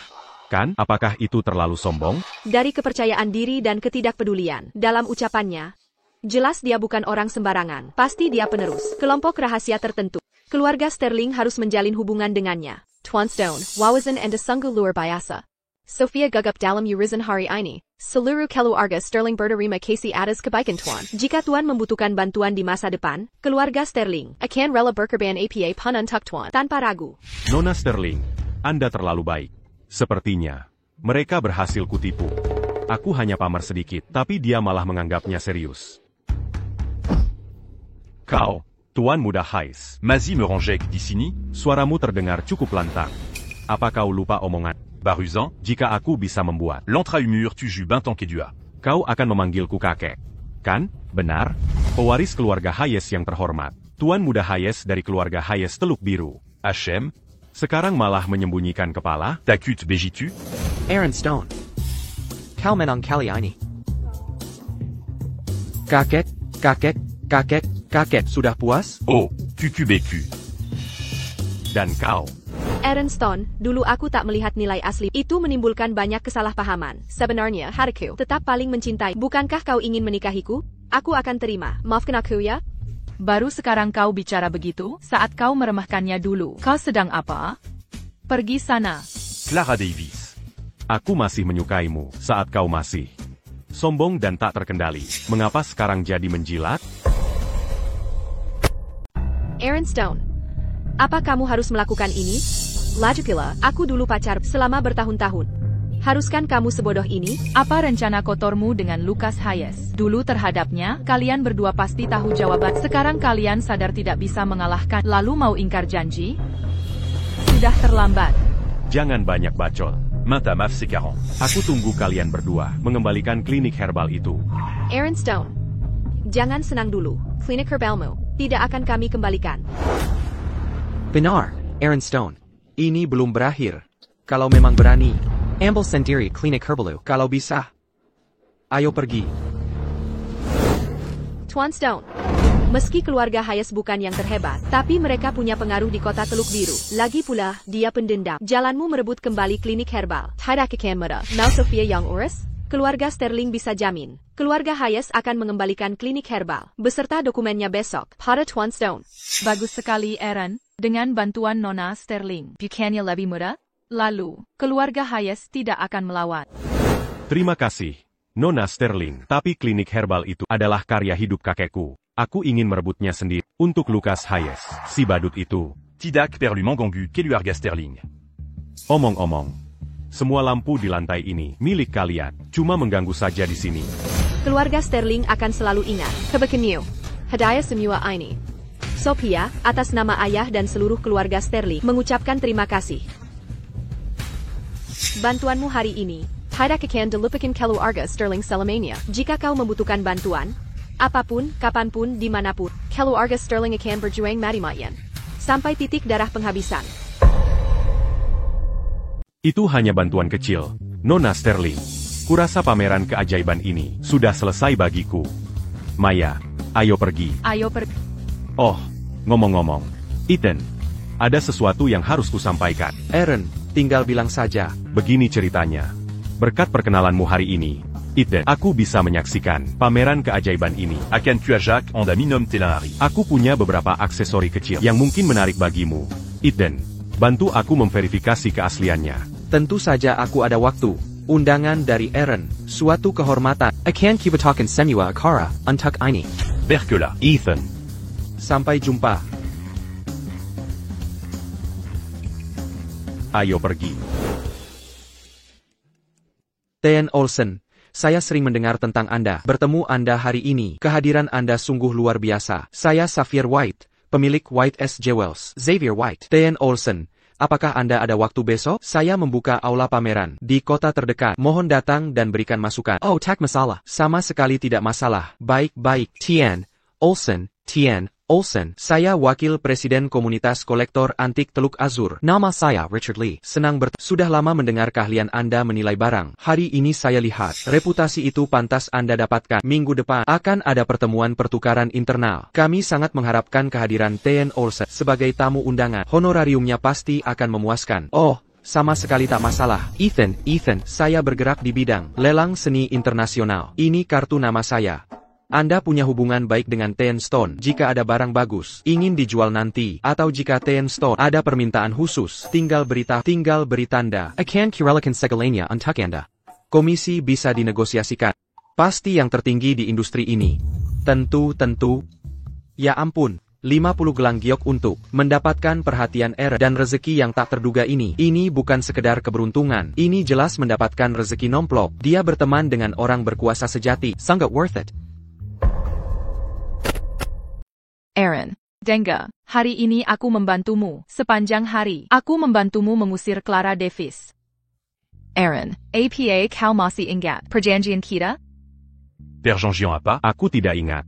Kan? Apakah itu terlalu sombong? Dari kepercayaan diri dan ketidakpedulian dalam ucapannya, jelas dia bukan orang sembarangan. Pasti dia penerus kelompok rahasia tertentu. Keluarga Sterling harus menjalin hubungan dengannya. Tuan Stone, Wawazan and Sungguh luar biasa. Sophia gagap dalam urusan hari ini. Seluruh keluarga Sterling berterima kasih atas kebaikan Tuan. Jika Tuan membutuhkan bantuan di masa depan, keluarga Sterling akan rela berkorban apa pun untuk Tuan tanpa ragu. Nona Sterling, Anda terlalu baik. Sepertinya, mereka berhasil kutipu. Aku hanya pamer sedikit, tapi dia malah menganggapnya serius. Kau, Tuan Muda Hais. Mazi me rangeait di sini. Suaramu terdengar cukup lantang. Apa kau lupa omongan? Baruzan, Jika aku bisa membuat, l'entra-humur tu jus bintan kedua. kau akan memanggilku kakek. Kan? Benar? Pewaris keluarga Hayes yang terhormat. Tuan Muda Hayes dari keluarga Hayes Teluk Biru. HM, Sekarang malah menyembunyikan kepala? takut begitu. Eren Stone. Kau menang kali ini. Kakek, kakek, kakek, kakek, sudah puas? Oh, QQBQ. Dan kau? Eren Stone, dulu aku tak melihat nilai asli. Itu menimbulkan banyak kesalahpahaman. Sebenarnya, hatiku tetap paling mencintai. Bukankah kau ingin menikahiku? Aku akan terima. Maafkan aku ya. Baru sekarang kau bicara begitu, saat kau meremehkannya dulu. Kau sedang apa? Pergi sana. Clara Davis. Aku masih menyukaimu saat kau masih sombong dan tak terkendali. Mengapa sekarang jadi menjilat? Eren Stone, apa kamu harus melakukan ini? Lagipula, aku dulu pacar selama bertahun-tahun. Haruskah kamu sebodoh ini? Apa rencana kotormu dengan Lucas Hayes? Dulu terhadapnya, kalian berdua pasti tahu jawaban. Sekarang kalian sadar tidak bisa mengalahkan, lalu mau ingkar janji? Sudah terlambat. Jangan banyak bacot. Maintes à maf c'est 40. Aku tunggu kalian berdua mengembalikan klinik herbal itu. Eren Stone, jangan senang dulu. Klinik herbalmu tidak akan kami kembalikan. Benar, Eren Stone. Ini belum berakhir. Kalau memang berani, ambil sendiri klinik herbalu. Kalau bisa, ayo pergi. Tuan Stone, meski keluarga Hayes bukan yang terhebat, tapi mereka punya pengaruh di kota Teluk Biru. Lagi pula, dia pendendam. Jalanmu merebut kembali klinik herbal. Tidak akan mudah. Now Sophia yang urus, keluarga Sterling bisa jamin. Keluarga Hayes akan mengembalikan klinik herbal, beserta dokumennya besok, pada Tuan Stone. Bagus sekali, Eren. Dengan bantuan Nona Sterling, bukannya lebih mudah? Lalu, keluarga Hayes tidak akan melawan. Terima kasih, Nona Sterling. Tapi klinik herbal itu adalah karya hidup kakekku. Aku ingin merebutnya sendiri untuk Lucas Hayes, si badut itu. Tidak perlu mengganggu keluarga Sterling. Omong-omong, semua lampu di lantai ini milik kalian. Cuma mengganggu saja di sini. Keluarga Sterling akan selalu ingat kebaikanmu. Hadiah semua ini. Sophia, atas nama ayah dan seluruh keluarga Sterling, mengucapkan terima kasih. Bantuanmu hari ini, tidak akan dilupakan keluarga Sterling selamanya. Jika kau membutuhkan bantuan, apapun, kapanpun, dimanapun, keluarga Sterling akan berjuang mati-matian. Sampai titik darah penghabisan. Itu hanya bantuan kecil, Nona Sterling. Kurasa pameran keajaiban ini sudah selesai bagiku. Maya, ayo pergi. Ayo pergi. Oh, ngomong-ngomong, Ethan, ada sesuatu yang harus kusampaikan. Eren, tinggal bilang saja. Begini ceritanya. Berkat perkenalanmu hari ini, Ethan, aku bisa menyaksikan pameran keajaiban ini. Akan tu Jacques on a minom telanari. Aku punya beberapa aksesori kecil yang mungkin menarik bagimu. Ethan, bantu aku memverifikasi keasliannya. Tentu saja aku ada waktu. Undangan dari Eren, suatu kehormatan. Akan kibatakan semua akara untuk ini. Berkelah. Ethan. Sampai jumpa. Ayo pergi. Thean Olsen, saya sering mendengar tentang Anda. Bertemu Anda hari ini. Kehadiran Anda sungguh luar biasa. Saya Xavier White, pemilik White S. Jewels. Xavier White. Thean Olsen, apakah Anda ada waktu besok? Saya membuka aula pameran di kota terdekat. Mohon datang dan berikan masukan. Oh, tak masalah. Sama sekali tidak masalah. Baik-baik. Thean Olsen, Olsen, saya wakil presiden komunitas kolektor antik Teluk Azur. Nama saya Richard Lee. Senang Sudah lama mendengar keahlian Anda menilai barang. Hari ini saya lihat, reputasi itu pantas Anda dapatkan. Minggu depan akan ada pertemuan pertukaran internal. Kami sangat mengharapkan kehadiran T.N. Olsen sebagai tamu undangan. Honorariumnya pasti akan memuaskan. Oh, sama sekali tak masalah. Ethan, saya bergerak di bidang lelang seni internasional. Ini kartu nama saya. Anda punya hubungan baik dengan T.N. Stone. Jika ada barang bagus, ingin dijual nanti, atau jika T.N. Stone ada permintaan khusus, tinggal beri tanda. Akan kiralakan segalanya untuk Anda. Komisi bisa dinegosiasikan. Pasti yang tertinggi di industri ini. Tentu. Ya ampun. 50 gelang giok untuk mendapatkan perhatian Aaron dan rezeki yang tak terduga ini. Ini bukan sekedar keberuntungan. Ini jelas mendapatkan rezeki nomplok. Dia berteman dengan orang berkuasa sejati. Sangat worth it. Aaron, Denga, hari ini aku membantumu. Sepanjang hari, aku membantumu mengusir Clara Davis. Aaron, apa kau masih ingat perjanjian kita? Perjanjian apa? Aku tidak ingat.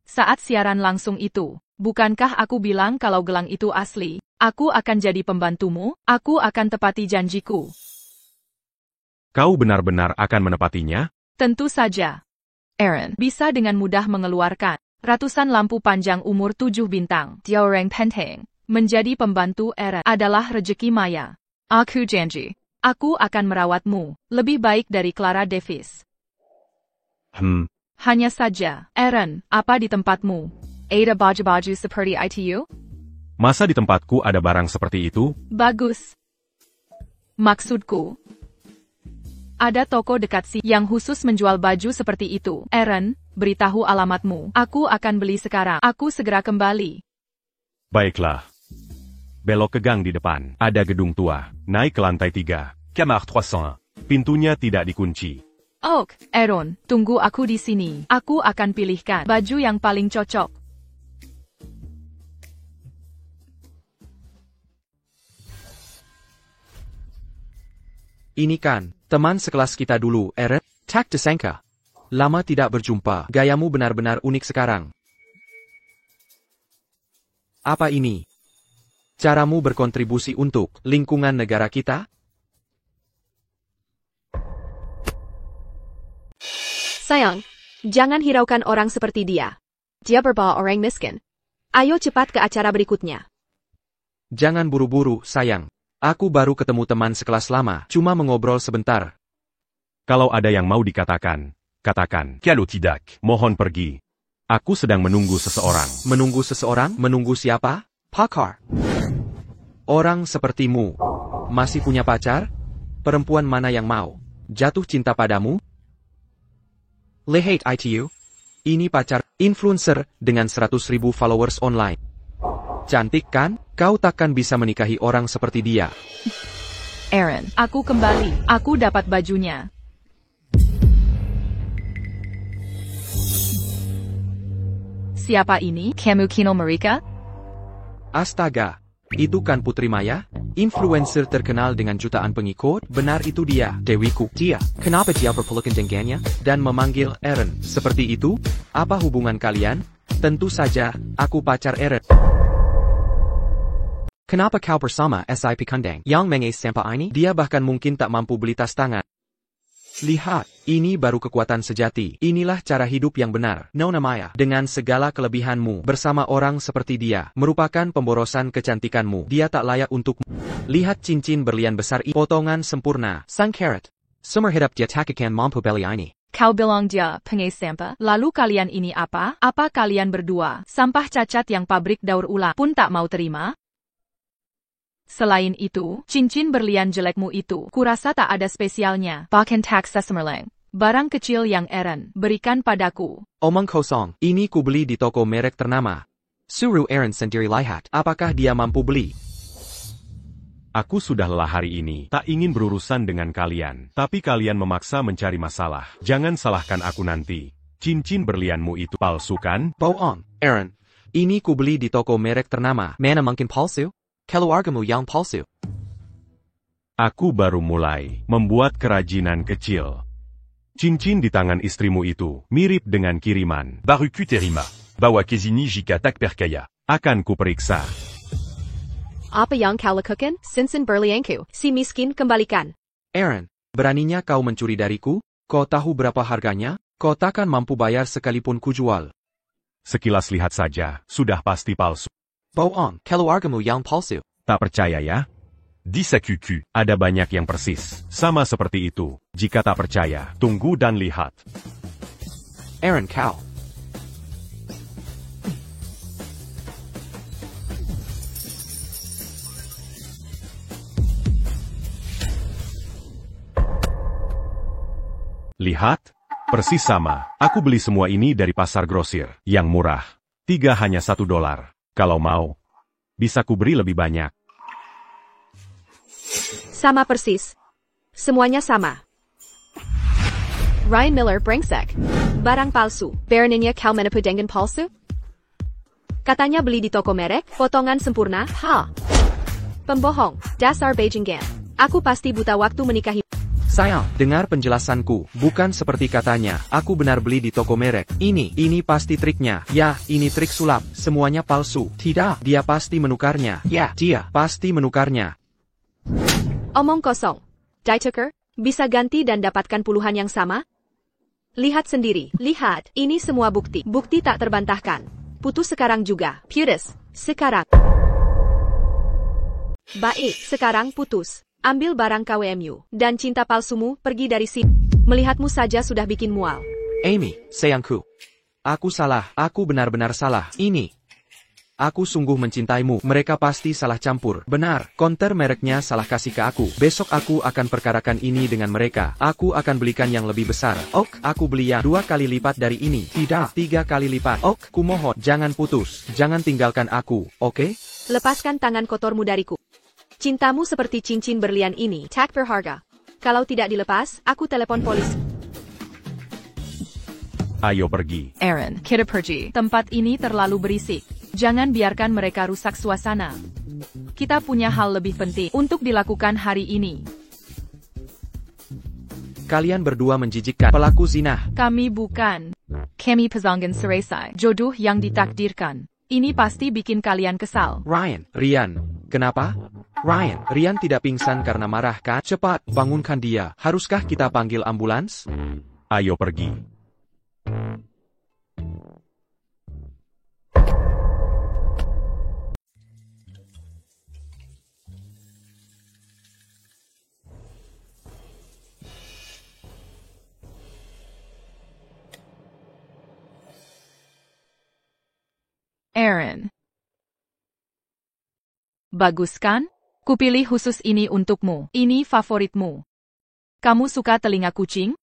Saat siaran langsung itu, bukankah aku bilang kalau gelang itu asli? Aku akan jadi pembantumu, aku akan tepati janjiku. Kau benar-benar akan menepatinya? Tentu saja. Aaron bisa dengan mudah mengeluarkan ratusan lampu panjang umur 7 bintang. Diorang penting. Menjadi pembantu Aaron adalah rejeki maya. Aku janji. Aku akan merawatmu. Lebih baik dari Clara Davis. Hanya saja, Aaron, apa di tempatmu? Ada baju-baju seperti itu? Masa di tempatku ada barang seperti itu? Bagus. Maksudku, ada toko dekat sini yang khusus menjual baju seperti itu. Aaron, beritahu alamatmu. Aku akan beli sekarang. Aku segera kembali. Baiklah. Belok ke gang di depan. Ada gedung tua. Naik ke lantai 3. Kamar 301. Pintunya tidak dikunci. Oh, Aaron, tunggu aku di sini. Aku akan pilihkan baju yang paling cocok. Ini kan teman sekelas kita dulu, Aaron. Tak disangka. Lama tidak berjumpa. Gayamu benar-benar unik sekarang. Apa ini? Caramu berkontribusi untuk lingkungan negara kita? Sayang, jangan hiraukan orang seperti dia. Dia berbawa orang miskin. Ayo cepat ke acara berikutnya. Jangan buru-buru, sayang. Aku baru ketemu teman sekelas lama, cuma mengobrol sebentar. Kalau ada yang mau dikatakan, katakan. Kalau tidak, Mohon pergi. Aku sedang menunggu seseorang. Menunggu seseorang? Menunggu siapa? Pakar. Orang sepertimu. Masih punya pacar? Perempuan mana yang mau jatuh cinta padamu? Lihat itu. Ini pacar influencer dengan 100.000 followers online. Cantik kan? Kau takkan bisa menikahi orang seperti dia. Aaron, aku kembali. Aku dapat bajunya. Siapa ini? Kamu Kino Marika? Astaga. Itu kan Putri Maya? Influencer terkenal dengan jutaan pengikut? Benar itu dia, Dewiku. Dia, kenapa dia berpelukan dengannya? Dan memanggil Aaron. Seperti itu? Apa hubungan kalian? Tentu saja, aku pacar Aaron. Kenapa kau bersama SIP Kandang yang menges sampah ini? Dia bahkan mungkin tak mampu beli tas tangan. Lihat, ini baru kekuatan sejati. Inilah cara hidup yang benar. Nona Maya, dengan segala kelebihanmu, bersama orang seperti dia, merupakan pemborosan kecantikanmu. Dia tak layak untukmu. Lihat cincin berlian besar ini. Potongan sempurna. Sang karat. Sumber hidup dia takkan mampu beli ini. Kau bilang dia penges sampah? Lalu kalian ini apa? Apa kalian berdua? Sampah cacat yang pabrik daur ulang pun tak mau terima? Selain itu, cincin berlian jelekmu itu, kurasa tak ada spesialnya. Bahkan tak sesemerleng. Barang kecil yang Aaron berikan padaku. Omong kosong, ini kubeli di toko merek ternama. Suruh Aaron sendiri lihat, apakah dia mampu beli. Aku sudah lelah hari ini, tak ingin berurusan dengan kalian. Tapi kalian memaksa mencari masalah. Jangan salahkan aku nanti. Cincin berlianmu itu palsu kan? Bohong, Aaron. Ini kubeli di toko merek ternama. Mana mungkin palsu? Keluargamu yang palsu. Aku baru mulai membuat kerajinan kecil. Cincin di tangan istrimu itu mirip dengan kiriman. Baruku terima. Bawa kezini jika tak percaya. Akan kuperiksa. Apa yang kau lakukan, Sinsen Berlianku? Si miskin kembalikan. Aaron, beraninya kau mencuri dariku? Kau tahu berapa harganya? Kau takkan mampu bayar sekalipun kujual. Sekilas lihat saja, sudah pasti palsu. Bohong, keluargamu yang palsu. Tak percaya ya? Dis sa cucu. Ada banyak yang persis. Sama seperti itu. Jika tak percaya, tunggu dan lihat. Aaron, kau. Lihat? Persis sama. Aku beli semua ini dari pasar grosir. Yang murah. 3 hanya $1. Kalau mau, bisa kuberi lebih banyak. Sama persis. Semuanya sama. Ryan Miller brengsek. Barang palsu. Beraninya kau menipu dengan palsu? Katanya beli di toko merek, potongan sempurna, ha? Pembohong, dasar Beijingan. Aku pasti buta waktu menikahi. Sayang, dengar penjelasanku. Bukan seperti katanya, aku benar beli di toko merek. Ini pasti triknya. Ya, ini trik sulap. Semuanya palsu. Tidak, dia pasti menukarnya. Ya, dia pasti menukarnya. Omong kosong. Dituker, bisa ganti dan dapatkan puluhan yang sama? Lihat sendiri, lihat, ini semua bukti. Bukti tak terbantahkan. Putus sekarang juga. Putus, sekarang. Baik, sekarang putus. Ambil barang KWMU, dan cinta palsumu pergi dari sini. Melihatmu saja sudah bikin mual. Amy, sayangku. Aku salah, aku benar-benar salah. Aku sungguh mencintaimu, mereka pasti salah campur. Benar, konter mereknya salah kasih ke aku. Besok aku akan perkarakan ini dengan mereka. Aku akan belikan yang lebih besar. Ok, aku beli yang 2 kali lipat dari ini. Tidak, 3 kali lipat. Ok, kumohon, jangan putus. Jangan tinggalkan aku, oke? Lepaskan tangan kotormu dariku. Cintamu seperti cincin berlian ini, tak berharga. Kalau tidak dilepas, aku telepon polisi. Ayo pergi. Aaron, kita pergi. Tempat ini terlalu berisik. Jangan biarkan mereka rusak suasana. Kita punya hal lebih penting untuk dilakukan hari ini. Kalian berdua menjijikkan. Pelaku zina. Kami bukan. Kami pasangan selesai. Jodoh yang ditakdirkan. Ini pasti bikin kalian kesal. Rian. Kenapa? Rian tidak pingsan karena marah kan? Cepat, bangunkan dia. Haruskah kita panggil ambulans? Ayo pergi. Aaron. Bagus kan? Kupilih khusus ini untukmu. Ini favoritmu. Kamu suka telinga kucing?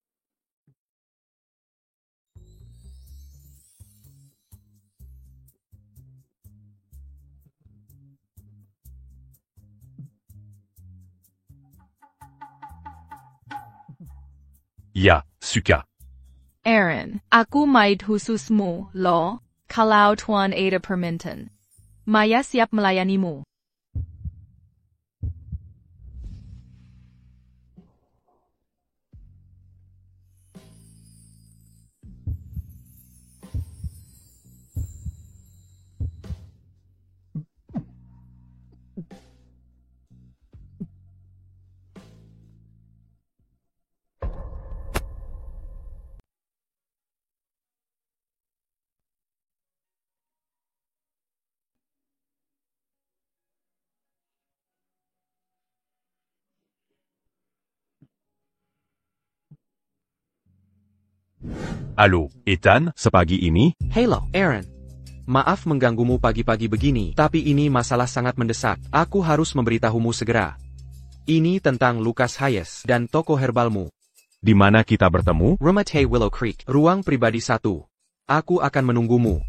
Ya, suka. Aaron, aku maid khususmu, loh. Kalau Tuan Ada permintaan. Maya siap melayanimu. Halo, Ethan? Sepagi ini, Hello, Aaron. Maaf mengganggumu pagi-pagi begini, tapi ini masalah sangat mendesak. Aku harus memberitahumu segera. Ini tentang Lucas Hayes dan toko herbalmu. di mana kita bertemu? Rumah Teh Willow Creek, ruang pribadi 1. Aku akan menunggumu.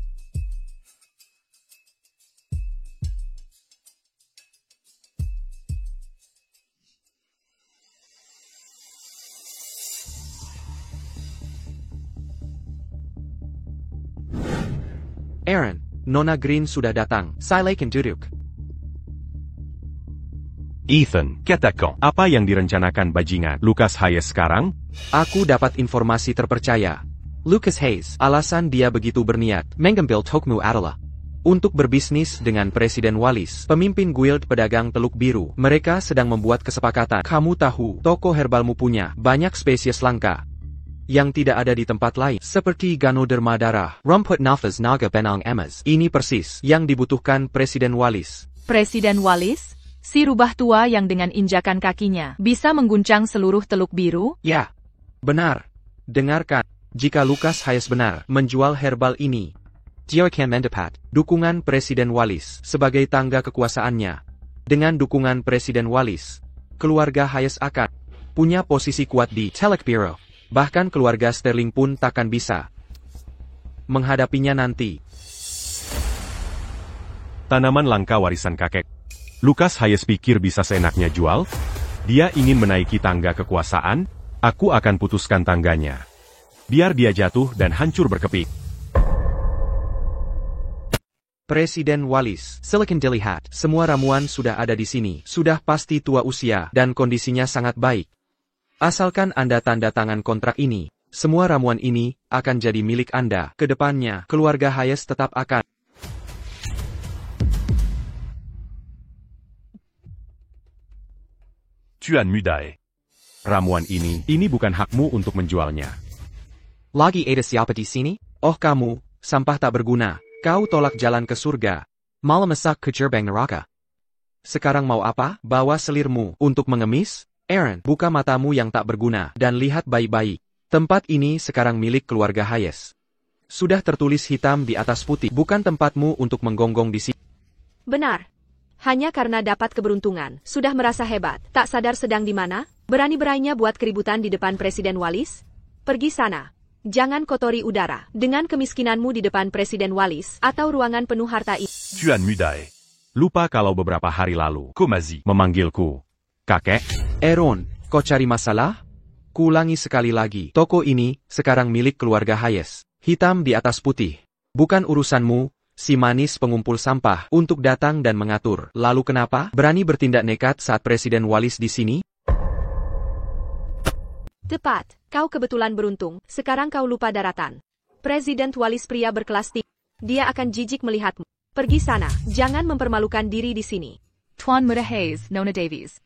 Aaron, Nona Green sudah datang. Silakan duduk. Ethan, Katakan. apa yang direncanakan bajingan Lucas Hayes sekarang? Aku dapat informasi terpercaya. Lucas Hayes, alasan dia begitu berniat mengambil Tokmu adalah untuk berbisnis dengan Presiden Wallis, pemimpin guild pedagang Teluk Biru. Mereka sedang membuat kesepakatan. Kamu tahu, toko herbalmu punya banyak spesies langka yang tidak ada di tempat lain, seperti Ganoderma darah, rumput nafas naga benang emas. Ini persis yang dibutuhkan Presiden Wallis. Presiden Wallis? Si rubah tua yang dengan injakan kakinya bisa mengguncang seluruh Teluk Biru? Ya, benar. Dengarkan, jika Lucas Hayes benar menjual herbal ini, dia akan mendapat dukungan Presiden Wallis sebagai tangga kekuasaannya. Dengan dukungan Presiden Wallis, keluarga Hayes akan punya posisi kuat di Teluk Biru. Bahkan keluarga Sterling pun takkan bisa menghadapinya nanti. Tanaman langka warisan kakek. Lucas Hayes pikir bisa seenaknya jual? Dia ingin menaiki tangga kekuasaan, aku akan putuskan tangganya. Biar dia jatuh dan hancur berkepik. Presiden Wallis, silakan dilihat. Semua ramuan sudah ada di sini. Sudah pasti tua usia dan kondisinya sangat baik. Asalkan Anda tanda tangan kontrak ini, semua ramuan ini akan jadi milik Anda. Kedepannya, keluarga Hayes tetap akan Tuan Mudae. Ramuan ini bukan hakmu untuk menjualnya. Lagi ada siapa di sini? Oh kamu, sampah tak berguna. Kau tolak jalan ke surga. Malah masak ke gerbang neraka. Sekarang mau apa? Bawa selirmu untuk mengemis? Aaron, buka matamu yang tak berguna dan lihat baik-baik. Tempat ini sekarang milik keluarga Hayes. Sudah tertulis hitam di atas putih, bukan tempatmu untuk menggonggong di sini. Benar. Hanya karena dapat keberuntungan, sudah merasa hebat, tak sadar sedang di mana, berani-beraninya buat keributan di depan Presiden Wallis? Pergi sana. Jangan kotori udara dengan kemiskinanmu di depan Presiden Wallis atau ruangan penuh harta ini. Tuan Mudae. Lupa kalau beberapa hari lalu, Komazi. memanggilku kakek. Aaron, kau cari masalah? Kuulangi sekali lagi, toko ini sekarang milik keluarga Hayes. Hitam di atas putih. Bukan urusanmu, si manis pengumpul sampah, untuk datang dan mengatur. Lalu kenapa berani bertindak nekat saat Presiden Wallis di sini? Tepat, kau kebetulan beruntung, sekarang kau lupa daratan. Presiden Wallis pria berkelas tinggi. Dia akan jijik melihatmu. Pergi sana, jangan mempermalukan diri di sini. Tuan Muda Hayes, Nona Davies.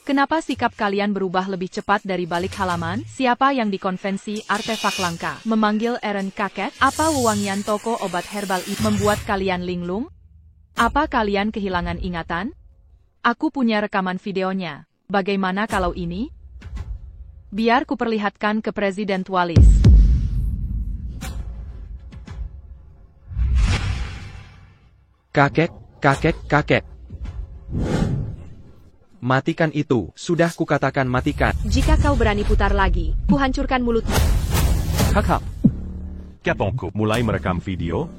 Kenapa sikap kalian berubah lebih cepat dari balik halaman? Siapa yang dikonvensi artefak langka memanggil Aaron kakek? Apa wewangian toko obat herbal itu membuat kalian linglung? Apa kalian kehilangan ingatan? Aku punya rekaman videonya. Bagaimana kalau ini? Biar kuperlihatkan ke Presiden Wallis. Kakek. Matikan itu, sudah kukatakan matikan. Jika kau berani putar lagi, kuhancurkan mulutmu. Kakak. Kaponko. Mulai merekam video.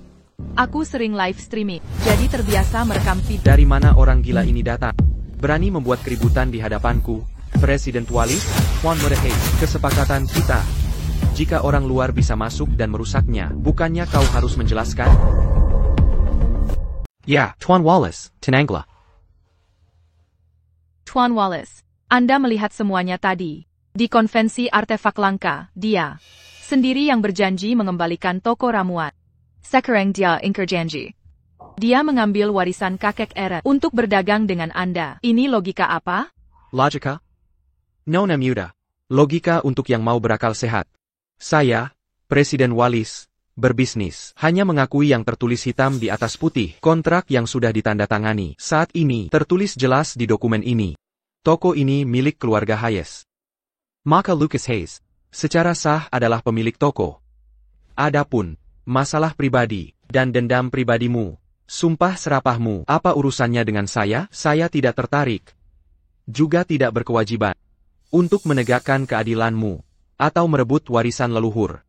Aku sering live streaming, jadi terbiasa merekam video. Dari mana orang gila ini datang? Berani membuat keributan di hadapanku. Presiden Wallis, Tuan Muda Hayes, kesepakatan kita. Jika orang luar bisa masuk dan merusaknya, bukannya kau harus menjelaskan? Ya, Tuan Wallis, Tenanglah. Tuan Wallis, Anda melihat semuanya tadi. Di konvensi artefak langka, dia sendiri yang berjanji mengembalikan toko ramuan. Sekarang dia ingkar janji. Dia mengambil warisan kakek Aaron untuk berdagang dengan Anda. Ini logika apa? Logika? Nona Muda. Logika untuk yang mau berakal sehat. Saya, Presiden Wallis, berbisnis, hanya mengakui yang tertulis hitam di atas putih, kontrak yang sudah ditandatangani. Saat ini, tertulis jelas di dokumen ini. Toko ini milik keluarga Hayes. Maka Lucas Hayes, secara sah adalah pemilik toko. Adapun masalah pribadi dan dendam pribadimu, sumpah serapahmu, apa urusannya dengan saya? Saya tidak tertarik. Juga tidak berkewajiban untuk menegakkan keadilanmu atau merebut warisan leluhur.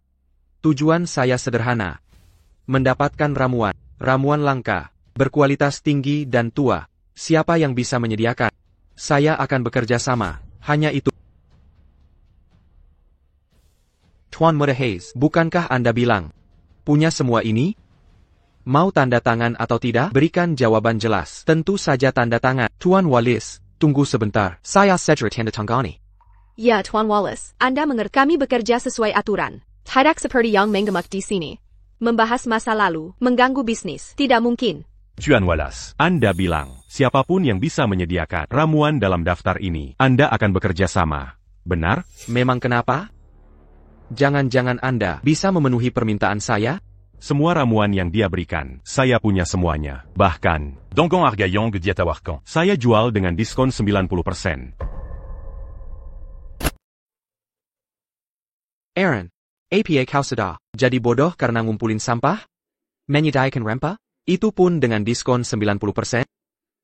Tujuan saya sederhana. Mendapatkan ramuan langka, berkualitas tinggi dan tua. Siapa yang bisa menyediakan? Saya akan bekerja sama, hanya itu. Tuan Muda Hayes, bukankah Anda bilang punya semua ini? Mau tanda tangan atau tidak? Berikan jawaban jelas. Tentu saja tanda tangan. Tuan Wallis, tunggu sebentar. Saya segera tanda tangani. Ya, Tuan Wallis, Anda mengerti. Kami bekerja sesuai aturan. Tidak seperti yang menggemak di sini. Membahas masa lalu, mengganggu bisnis, tidak mungkin. Tuan Wallace. Anda bilang, siapapun yang bisa menyediakan ramuan dalam daftar ini, Anda akan bekerja sama. Benar? Memang kenapa? Jangan-jangan Anda bisa memenuhi permintaan saya? Semua ramuan yang dia berikan, saya punya semuanya. Bahkan, Dangan Argayang ke Diatawarkan. saya jual dengan diskon 90%. Aaron, APA kau sudah jadi bodoh karena ngumpulin sampah? Menyediakan rempah? Itu pun dengan diskon 90%?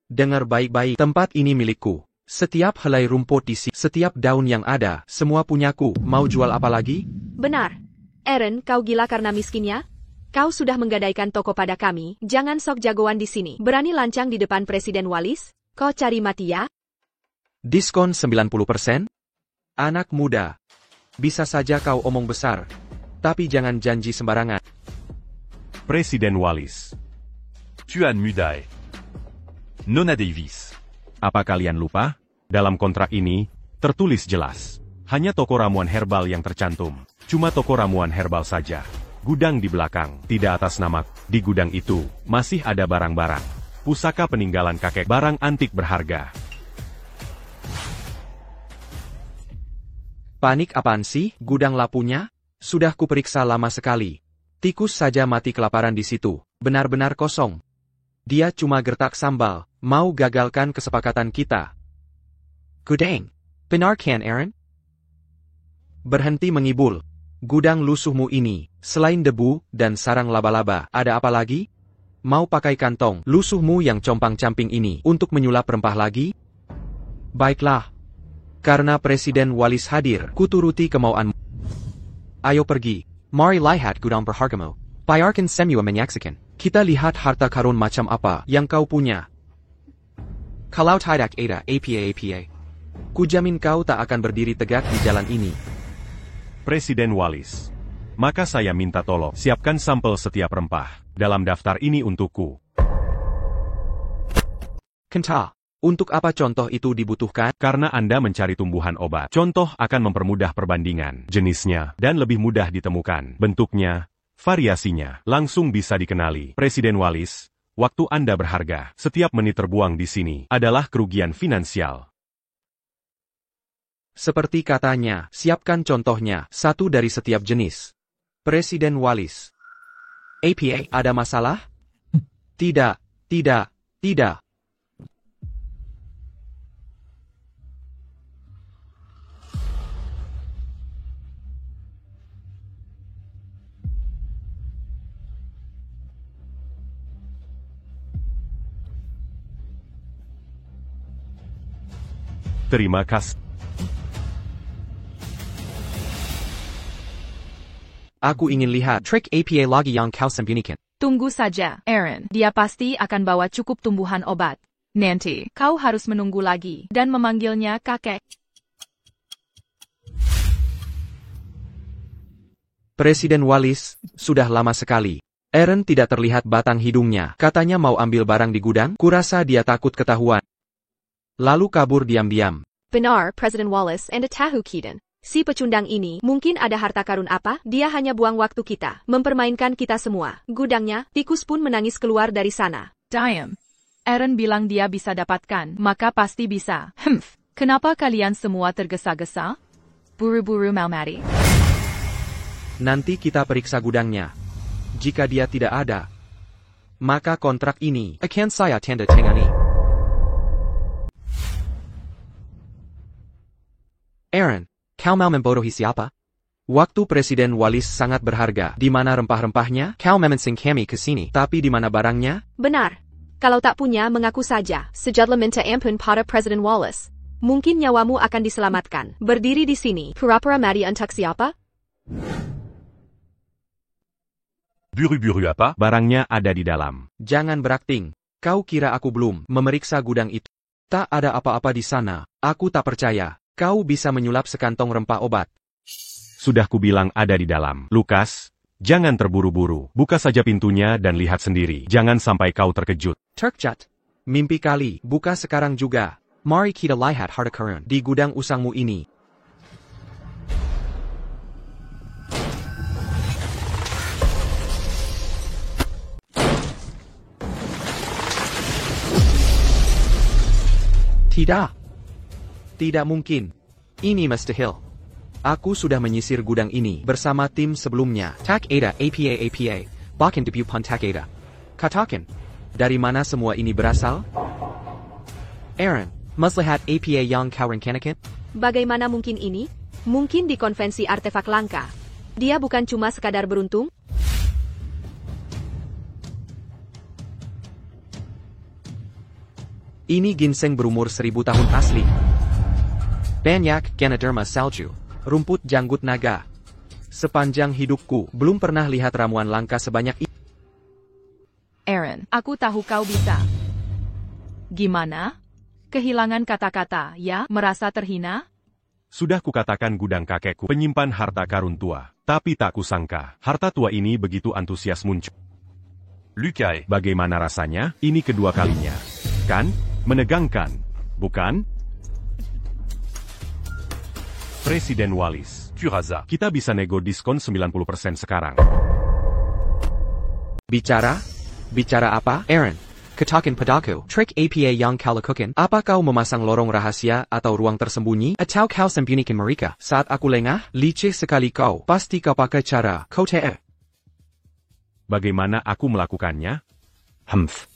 Dengar baik-baik, tempat ini milikku. Setiap helai rumput di sini, setiap daun yang ada, semua punyaku. Mau jual apa lagi? Benar. Aaron, kau gila karena miskinnya? Kau sudah menggadaikan toko pada kami, jangan sok jagoan di sini. Berani lancang di depan Presiden Wallace? Kau cari mati ya? Diskon 90%? Anak muda. Bisa saja kau omong besar. Tapi jangan janji sembarangan. Presiden Wallace. Tuan Mudae. Nona Davis. Apa kalian lupa? Dalam kontrak ini, tertulis jelas. Hanya toko ramuan herbal yang tercantum. Cuma toko ramuan herbal saja. Gudang di belakang, tidak atas nama. Di gudang itu, masih ada barang-barang. Pusaka peninggalan kakek, barang antik berharga. Panik apaan sih? Gudang lapunya? Sudah kuperiksa lama sekali. Tikus saja mati kelaparan di situ. Benar-benar kosong. Dia cuma gertak sambal, mau gagalkan kesepakatan kita. Gudang. Benar kan, Aaron? Berhenti mengibul. Gudang lusuhmu ini, selain debu dan sarang laba-laba, ada apa lagi? Mau pakai kantong lusuhmu yang compang-camping ini untuk menyulap rempah lagi? Baiklah. Karena Presiden Wallace hadir, kuturuti kemauanmu. Ayo pergi. Mari lihat gudang berhargamu. Biarkan semua menyaksikan. Kita lihat harta karun macam apa yang kau punya. Kalau tidak ada APA. Kujamin kau tak akan berdiri tegak di jalan ini. Presiden Wallace. Maka saya minta tolong, siapkan sampel setiap rempah dalam daftar ini untukku. Kenta, untuk apa contoh itu dibutuhkan? Karena Anda mencari tumbuhan obat. Contoh akan mempermudah perbandingan, jenisnya, dan lebih mudah ditemukan. Bentuknya, variasinya, langsung bisa dikenali. Presiden Wallace, waktu Anda berharga. Setiap menit terbuang di sini adalah kerugian finansial. Seperti katanya, siapkan contohnya, satu dari setiap jenis. Presiden Wallace. APA, ada masalah? Tidak. Terima kasih. Aku ingin lihat trik APA lagi yang kau sembunyikan. Tunggu saja, Aaron. Dia pasti akan bawa cukup tumbuhan obat. Nanti, kau harus menunggu lagi, dan memanggilnya kakek. Presiden Wallace, sudah lama sekali. Aaron tidak terlihat batang hidungnya. Katanya mau ambil barang di gudang. Kurasa dia takut ketahuan. Lalu kabur diam-diam. Benar, Presiden Wallace and tahu Kiden. Si pecundang ini, mungkin ada harta karun apa? Dia hanya buang waktu kita, mempermainkan kita semua. Gudangnya, tikus pun menangis keluar dari sana. Diam. Aaron bilang dia bisa dapatkan, maka pasti bisa. Kenapa kalian semua tergesa-gesa? Buru-buru mau mati. Nanti kita periksa gudangnya. Jika dia tidak ada, maka kontrak ini akan saya tanda tangani. Aaron, kau mau membodohi siapa? Waktu Presiden Wallace sangat berharga. Di mana rempah-rempahnya? Kau memensing kami ke sini. Tapi di mana barangnya? Benar. Kalau tak punya, mengaku saja. Sejatlah minta ampun pada Presiden Wallace. Mungkin nyawamu akan diselamatkan. Berdiri di sini. Pura-pura mati untuk siapa? Buru-buru apa? Barangnya ada di dalam. Jangan berakting. Kau kira aku belum memeriksa gudang itu? Tak ada apa-apa di sana. Aku tak percaya. Kau bisa menyulap sekantong rempah obat. Sudah kubilang ada di dalam. Lukas, jangan terburu-buru. Buka saja pintunya dan lihat sendiri. Jangan sampai kau terkejut. Turkjat. Mimpi kali. Buka sekarang juga. Mari kita lihat harta karun di gudang usangmu ini. Tidak. Tidak mungkin. Ini mustahil. Aku sudah menyisir gudang ini bersama tim sebelumnya. Tak ada apa. Bahkan debu pun tak ada. Katakan, dari mana semua ini berasal? Aaron, maslahat apa yang kau rencanakan? Bagaimana mungkin ini? Mungkin di konvensi artefak langka. Dia bukan cuma sekadar beruntung? Ini ginseng berumur 1000 tahun asli. Banyak Ganoderma salju, rumput janggut naga. Sepanjang hidupku, belum pernah lihat ramuan langka sebanyak ini. Aaron, aku tahu kau bisa. Gimana? Kehilangan kata-kata, ya? Merasa terhina? Sudah kukatakan gudang kakekku penyimpan harta karun tua. Tapi tak kusangka, harta tua ini begitu antusias muncul. Lucae, Bagaimana rasanya? Ini kedua kalinya. Kan? Menegangkan, bukan? Presiden Wallis, Curaza, kita bisa nego diskon 90% sekarang. Bicara? Bicara apa? Aaron, katakan padaku, trik apa yang kau lakukan? Apa kau memasang lorong rahasia atau ruang tersembunyi? Atau kau sembunyikan mereka? Saat aku lengah, licik sekali kau. Pasti kau pakai cara kote. Bagaimana aku melakukannya? Humph.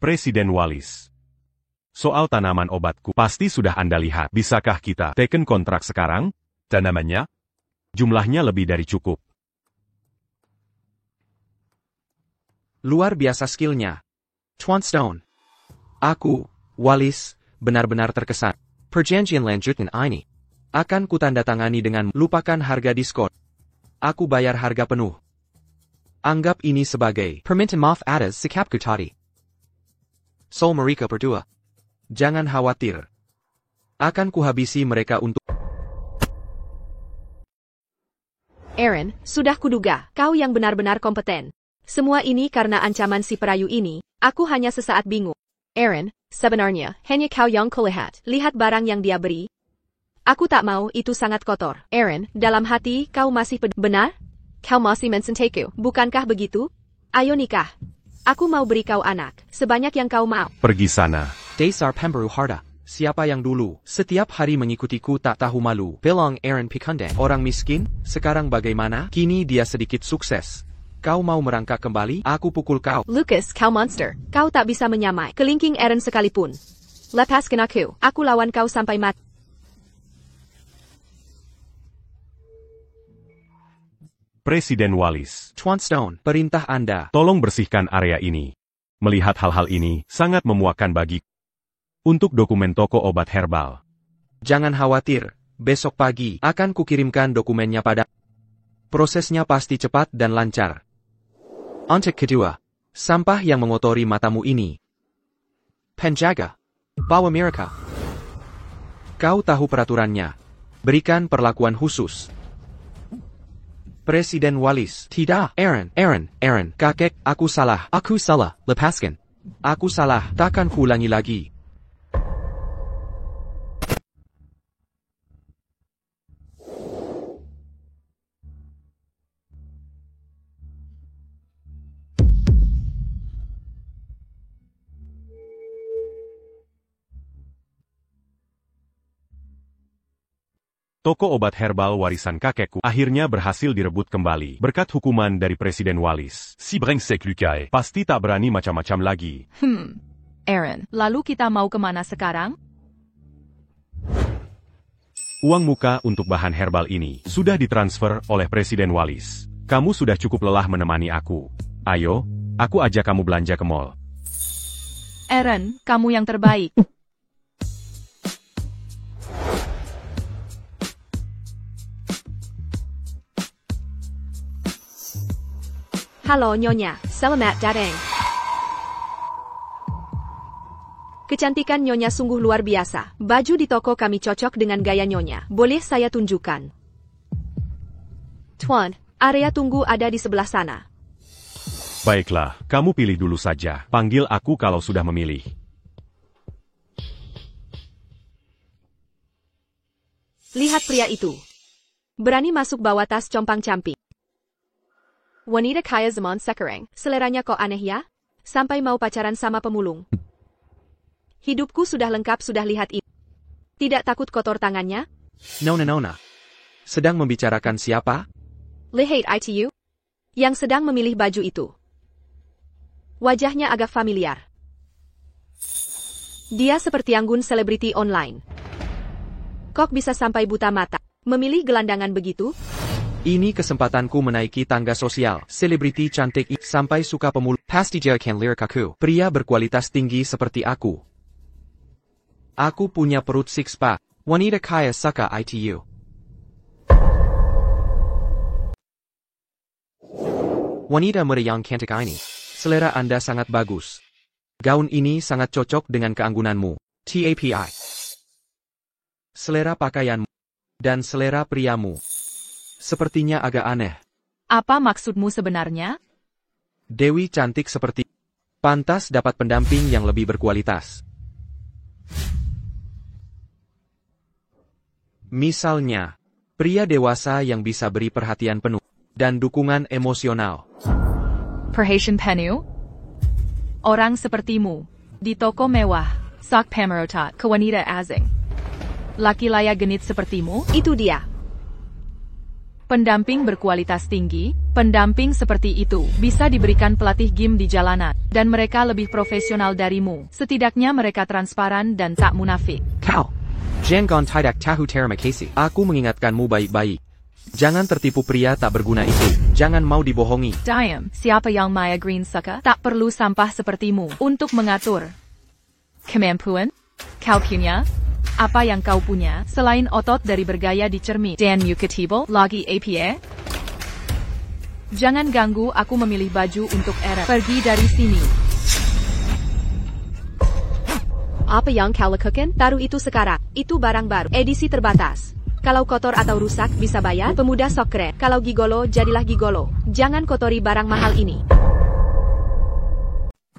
Presiden Wallis. Soal tanaman obatku, pasti sudah Anda lihat. Bisakah kita teken kontrak sekarang? tanamannya, Jumlahnya lebih dari cukup. Luar biasa skillnya. Tuan Stone. Aku, Wallis, benar-benar terkesan. Perjanjian lanjutan ini akan kutandatangani dengan lupakan harga diskon. Aku bayar harga penuh. Anggap ini sebagai permintaan maaf atas sikapku tadi. Soal mereka berdua. Jangan khawatir. Akan kuhabisi mereka untuk... Aaron, sudah kuduga, kau yang benar-benar kompeten. Semua ini karena ancaman si perayu ini, aku hanya sesaat bingung. Aaron, sebenarnya, hanya kau yang kulihat. Lihat barang yang dia beri. Aku tak mau, itu sangat kotor. Aaron, dalam hati, kau masih benar? Kau masih mencintaku, bukankah begitu? Ayo nikah. Aku mau beri kau anak, sebanyak yang kau mau. Pergi sana. Dasar pemburu harta. Siapa yang dulu, setiap hari mengikutiku tak tahu malu. Bilang Aaron Pikundang. Orang miskin, sekarang bagaimana? Kini dia sedikit sukses. Kau mau merangkak kembali? Aku pukul kau. Lucas, kau monster. Kau tak bisa menyamai kelingking Aaron sekalipun. Lepaskan aku lawan kau sampai mati. Presiden Wallis. Tuan Stone, perintah Anda. Tolong bersihkan area ini. Melihat hal-hal ini, sangat memuakkan bagi. Untuk dokumen toko obat herbal. Jangan khawatir, besok pagi akan kukirimkan dokumennya pada. Prosesnya pasti cepat dan lancar. Untuk kedua, sampah yang mengotori matamu ini. Penjaga, bawa mereka. Kau tahu peraturannya. Berikan perlakuan khusus. Presiden Wallis. Tidak, Aaron, kakek, aku salah, lepaskan. Aku salah, takkan kuulangi lagi. Toko obat herbal warisan kakekku akhirnya berhasil direbut kembali berkat hukuman dari Presiden Wallis. si brengsek Lucae, Pasti tak berani macam-macam lagi. Aaron, lalu kita mau kemana sekarang? Uang muka untuk bahan herbal ini sudah ditransfer oleh Presiden Wallis. Kamu sudah cukup lelah menemani aku. Ayo, aku ajak kamu belanja ke mall. Aaron, kamu yang terbaik. Halo Nyonya, selamat datang. Kecantikan Nyonya sungguh luar biasa. Baju di toko kami cocok dengan gaya Nyonya. Boleh saya tunjukkan? Tuan, area tunggu ada di sebelah sana. Baiklah, kamu pilih dulu saja. Panggil aku kalau sudah memilih. Lihat pria itu. Berani masuk bawah tas compang-camping. Wanita kaya zaman sekarang, seleranya kok aneh ya? Sampai mau pacaran sama pemulung. Hidupku sudah lengkap sudah lihat ini. Tidak takut kotor tangannya? Nona. Sedang membicarakan siapa? Lihat itu. Yang sedang memilih baju itu. Wajahnya agak familiar. Dia seperti anggun selebriti online. Kok bisa sampai buta mata? Memilih gelandangan begitu? Ini kesempatanku menaiki tangga sosial. Selebriti cantik sampai suka pemulung. Pasti dia akan lirik aku. Pria berkualitas tinggi seperti aku. Aku punya perut six pack. Wanita kaya suka itu. Wanita muda yang cantik ini. Selera Anda sangat bagus. Gaun ini sangat cocok dengan keanggunanmu. TAPI. Selera pakaianmu. Dan selera priamu. Sepertinya agak aneh. Apa maksudmu sebenarnya? Dewi cantik seperti. Pantas dapat pendamping yang lebih berkualitas. Misalnya, pria dewasa yang bisa beri perhatian penuh dan dukungan emosional. Perhatian penuh? Orang sepertimu, di toko mewah, sak pamerotat ke wanita asing. Laki layak genit sepertimu? Itu dia. Pendamping berkualitas tinggi, pendamping seperti itu bisa diberikan pelatih gym di jalanan, dan mereka lebih profesional darimu. Setidaknya mereka transparan dan tak munafik. Kau, jangan tidak tahu terima kasih. Aku mengingatkanmu baik-baik. Jangan tertipu pria tak berguna itu. Jangan mau dibohongi. Diam, siapa yang Maya Green suka? Tak perlu sampah sepertimu untuk mengatur. Kemampuan? Kau punya? Apa yang kau punya, selain otot dari bergaya di cermin dan mukatibel, lagi APA? Jangan ganggu aku memilih baju untuk Aaron. Pergi dari sini. Apa yang kau lakukan? Taruh itu sekarang. Itu barang baru. Edisi terbatas. Kalau kotor atau rusak bisa bayar. Pemuda sok keren. Kalau gigolo, jadilah gigolo. Jangan kotori barang mahal ini.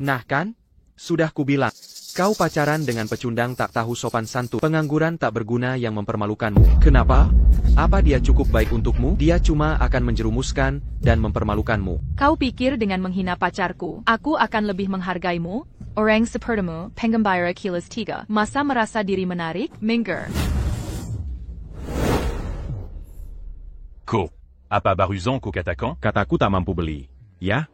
Nah kan? Sudah kubilang. Kau pacaran dengan pecundang tak tahu sopan santun. Pengangguran tak berguna yang mempermalukanmu. Kenapa? Apa dia cukup baik untukmu? Dia cuma akan menjerumuskan dan mempermalukanmu. Kau pikir dengan menghina pacarku, aku akan lebih menghargaimu? Orang sepertimu, penggembira kilas 3, masa merasa diri menarik? Minggir. Ko. Apa baruzan ko katakan? Kataku tak mampu beli. Ya?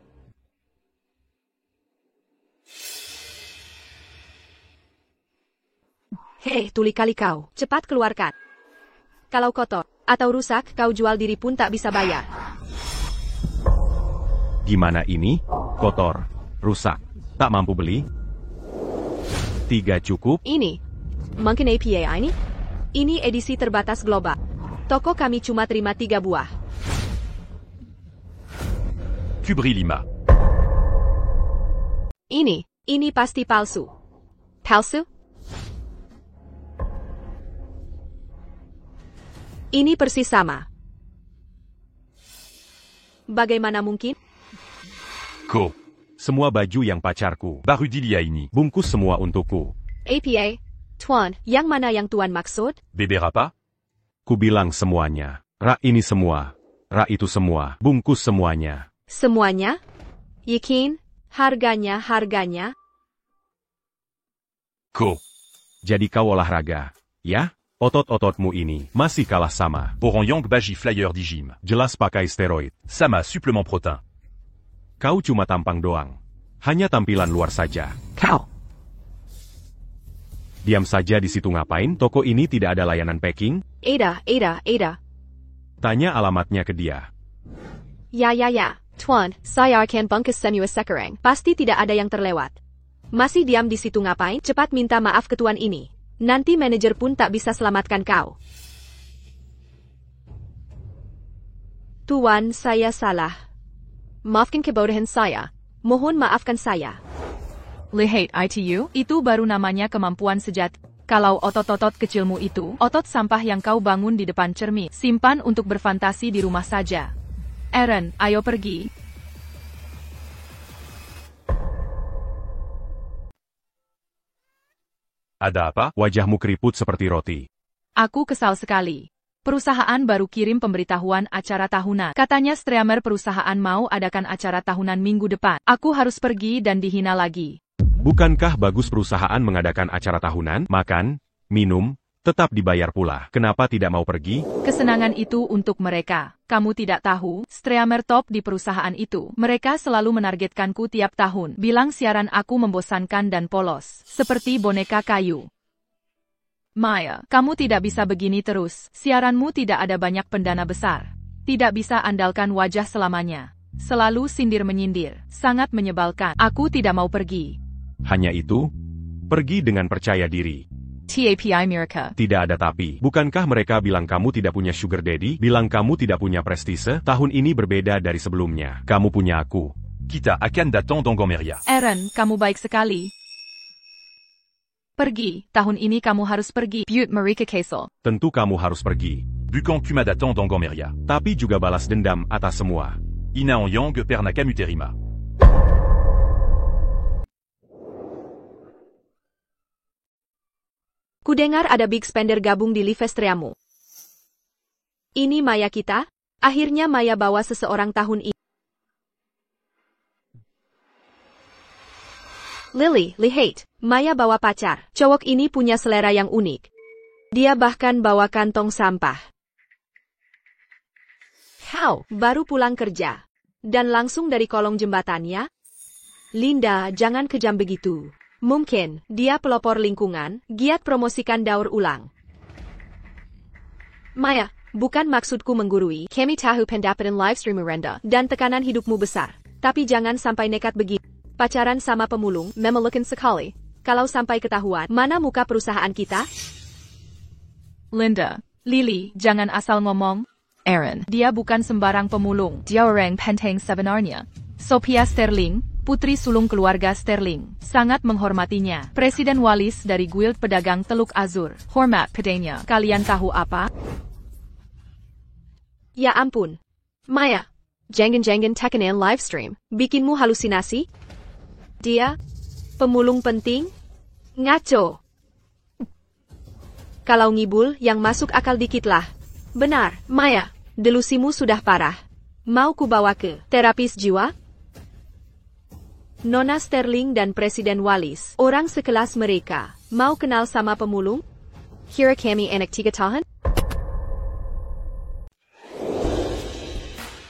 Hei, tuli kali kau. Cepat keluarkan. Kalau kotor atau rusak, kau jual diri pun tak bisa bayar. Gimana ini? Kotor. Rusak. Tak mampu beli? 3 cukup? Ini. Mungkin APA ini? Ini edisi terbatas global. Toko kami cuma terima 3 buah. Kubri Lima. Ini pasti palsu. Palsu? Ini persis sama. Bagaimana mungkin? Ko. Semua baju yang pacarku. Barudilia ini. Bungkus semua untukku. APA, Tuan, yang mana yang Tuan maksud? Bébé Rapa? Kubilang semuanya. Rak ini semua. Rak itu semua. Bungkus semuanya. Semuanya? Yakin? Harganya? Ko. Jadi kau olahraga, ya? Otot-ototmu ini masih kalah sama. Orang Baji Flyer di gym. Jelas pakai steroid. Sama supplément protein. Kau cuma tampang doang. Hanya tampilan luar saja. Kau. Diam saja di situ ngapain? Toko ini tidak ada layanan packing? Ada. Tanya alamatnya ke dia. Ya. Tuan, saya akan bungkus semua sekarang. Pasti tidak ada yang terlewat. Masih diam di situ ngapain? Cepat minta maaf ke tuan ini. Nanti manajer pun tak bisa selamatkan kau. Tuan, saya salah. Maafkan kebodohan saya. Mohon maafkan saya. Lihate ITU, itu baru namanya kemampuan sejati. Kalau otot-otot kecilmu itu, otot sampah yang kau bangun di depan cermin, simpan untuk berfantasi di rumah saja. Aaron, ayo pergi. Ada apa? Wajahmu keriput seperti roti. Aku kesal sekali. Perusahaan baru kirim pemberitahuan acara tahunan. Katanya streamer perusahaan mau adakan acara tahunan minggu depan. Aku harus pergi dan dihina lagi. Bukankah bagus perusahaan mengadakan acara tahunan? Makan, minum, tetap dibayar pula. Kenapa tidak mau pergi? Kesenangan itu untuk mereka. Kamu tidak tahu, streamer top di perusahaan itu. Mereka selalu menargetkanku tiap tahun. Bilang siaran aku membosankan dan polos. Seperti boneka kayu. Maya, kamu tidak bisa begini terus. Siaranmu tidak ada banyak pendana besar. Tidak bisa andalkan wajah selamanya. Selalu sindir-menyindir. Sangat menyebalkan. Aku tidak mau pergi. Hanya itu? Pergi dengan percaya diri. TAPI Mirka. Tidak ada tapi. Bukankah mereka bilang kamu tidak punya sugar daddy? Bilang kamu tidak punya prestise? Tahun ini berbeda dari sebelumnya. Kamu punya aku. Kita akan datang dans Gomeria. Aaron, kamu baik sekali. Pergi. Tahun ini kamu harus pergi. Butte Marika Castle. Tentu kamu harus pergi. Bukan cuma datang dans Gomeria. Tapi juga balas dendam atas semua. Ina Yang Perna Kamuterima. Kudengar ada big spender gabung di Livestriamu. Ini Maya kita? Akhirnya Maya bawa seseorang tahun ini. Lihate, Maya bawa pacar. Cowok ini punya selera yang unik. Dia bahkan bawa kantong sampah. How? Baru pulang kerja. Dan langsung dari kolong jembatannya? Linda, jangan kejam begitu. Mungkin, dia pelopor lingkungan, giat promosikan daur ulang. Maya, bukan maksudku menggurui. Kami tahu pendapatan livestream rendah dan tekanan hidupmu besar. Tapi jangan sampai nekat begini. Pacaran sama pemulung, memelukan sekali. Kalau sampai ketahuan, mana muka perusahaan kita? Linda, Lily, jangan asal ngomong. Aaron, dia bukan sembarang pemulung. Dia orang penting sebenarnya. Sophia Sterling, putri sulung keluarga Sterling, sangat menghormatinya. Presiden Wallis dari Guild Pedagang Teluk Azur. Hormat padanya. Kalian tahu apa? Ya ampun. Maya, jangan-jangan tekanan livestream bikinmu halusinasi? Dia? Pemulung penting? Ngaco. Kalau ngibul, yang masuk akal dikitlah. Benar, Maya, delusimu sudah parah. Mau kubawa ke terapis jiwa? Nona Sterling dan Presiden Wallis, orang sekelas mereka, mau kenal sama pemulung? Kira kami anak 3 tahun?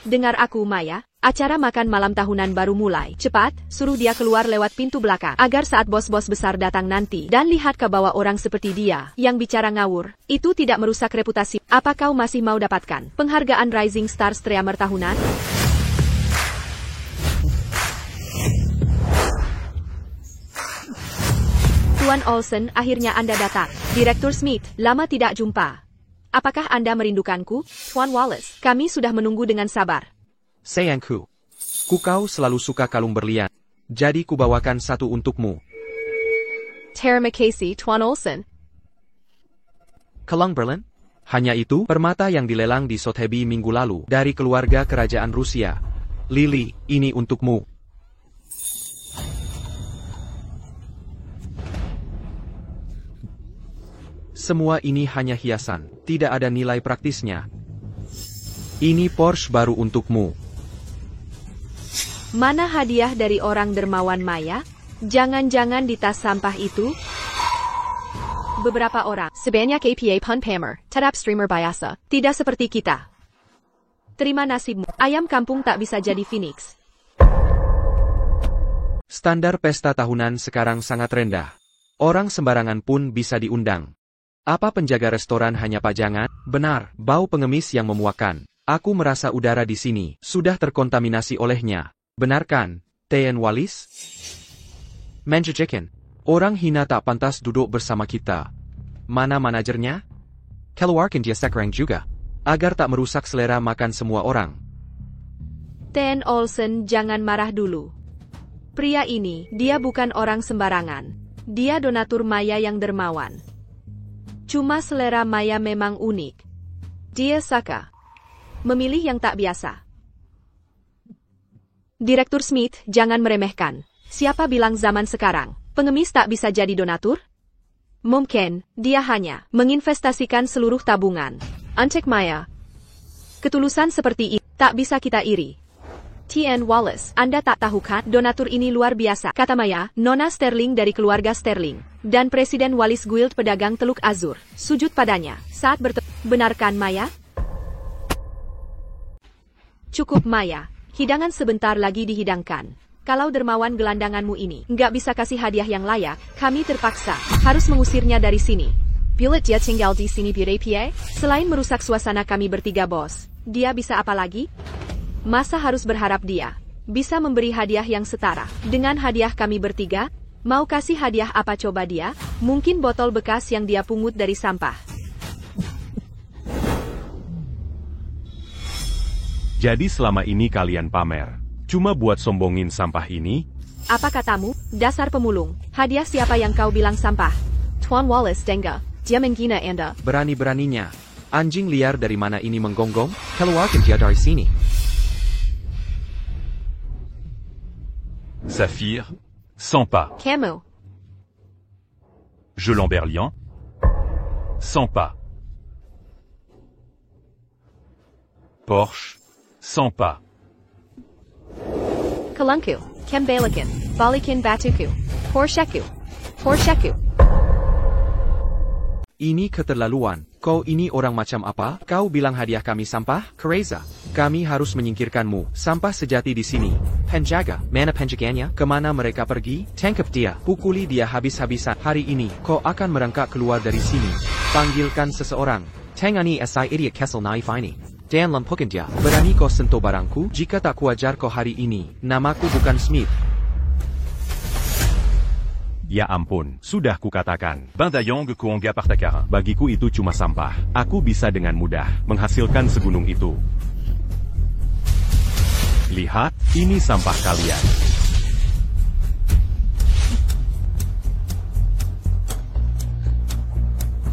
Dengar aku, Maya. Acara makan malam tahunan baru mulai. Cepat, suruh dia keluar lewat pintu belakang. Agar saat bos-bos besar datang nanti, dan lihat ke bawah orang seperti dia, yang bicara ngawur, itu tidak merusak reputasi. Apa kau masih mau dapatkan penghargaan Rising Star Streamer tahunan? Tuan Olsen, akhirnya Anda datang. Direktur Smith, lama tidak jumpa. Apakah Anda merindukanku? Tuan Wallace, kami sudah menunggu dengan sabar. Sayangku, kau selalu suka kalung berlian. Jadi kubawakan satu untukmu. Terima kasih, Tuan Olsen. Kalung berlian? Hanya itu, permata yang dilelang di Sotheby minggu lalu dari keluarga kerajaan Rusia. Lily, ini untukmu. Semua ini hanya hiasan, tidak ada nilai praktisnya. Ini Porsche baru untukmu. Mana hadiah dari orang dermawan Maya? Jangan-jangan di tas sampah itu? Beberapa orang, sebanyak APA Pun Pamer, tetap streamer biasa, tidak seperti kita. Terima nasibmu, ayam kampung tak bisa jadi Phoenix. Standar pesta tahunan sekarang sangat rendah. Orang sembarangan pun bisa diundang. Apa penjaga restoran hanya pajangan? Benar, bau pengemis yang memuakkan. Aku merasa udara di sini sudah terkontaminasi olehnya. Benar kan, Tien Wallace? Menjejekin. Orang hina tak pantas duduk bersama kita. Mana manajernya? Keluarkan dia sekarang juga. Agar tak merusak selera makan semua orang. Tien Olsen, jangan marah dulu. Pria ini, dia bukan orang sembarangan. Dia donatur Maya yang dermawan. Cuma selera Maya memang unik. Dia Saka. Memilih yang tak biasa. Direktur Smith, jangan meremehkan. Siapa bilang zaman sekarang, pengemis tak bisa jadi donatur? Mungkin, dia hanya menginvestasikan seluruh tabungan. Untuk Maya. Ketulusan seperti ini, tak bisa kita iri. Tien Wallace, Anda tak tahu kan, donatur ini luar biasa, kata Maya, Nona Sterling dari keluarga Sterling, dan Presiden Wallace Guild pedagang Teluk Azur, sujud padanya, saat bertemu. Benarkan Maya? Cukup Maya. Hidangan sebentar lagi dihidangkan. Kalau dermawan gelandanganmu ini nggak bisa kasih hadiah yang layak, kami terpaksa harus mengusirnya dari sini. Bila dia tinggal di sini Pie, selain merusak suasana kami bertiga bos, dia bisa apa lagi? Masa harus berharap dia bisa memberi hadiah yang setara dengan hadiah kami bertiga? Mau kasih hadiah apa coba dia? Mungkin botol bekas yang dia pungut dari sampah. Jadi selama ini kalian pamer. Cuma buat sombongin sampah ini? Apa katamu, dasar pemulung? Hadiah siapa yang kau bilang sampah? Tuan Wallace Denga, dia menghina Anda. Berani-beraninya. Anjing liar dari mana ini menggonggong? Keluarkan dia dari sini. Saphir, sans pas. Kamu. Je Lamberlian, sans pas. Porsche, sans pas. Kalungku, Kembalikan, Balikin Batuku, Porsheku. Ini keterlaluan. Kau ini orang macam apa? Kau bilang hadiah kami sampah? Kereza. Kami harus menyingkirkanmu. Sampah sejati di sini. Penjaga. Mana penjaganya? Kemana mereka pergi? Tangkap dia. Pukuli dia habis-habisan. Hari ini, kau akan merangkak keluar dari sini. Panggilkan seseorang. Tangani si idiot Kessel Naif ini. Dan lempukan dia. Berani kau sentuh barangku? Jika tak kuajar kau hari ini, namaku bukan Smith. Ya ampun, sudah kukatakan. Bindayong Kuonga Partakarin. Bagiku itu cuma sampah. Aku bisa dengan mudah menghasilkan segunung itu. Lihat, ini sampah kalian.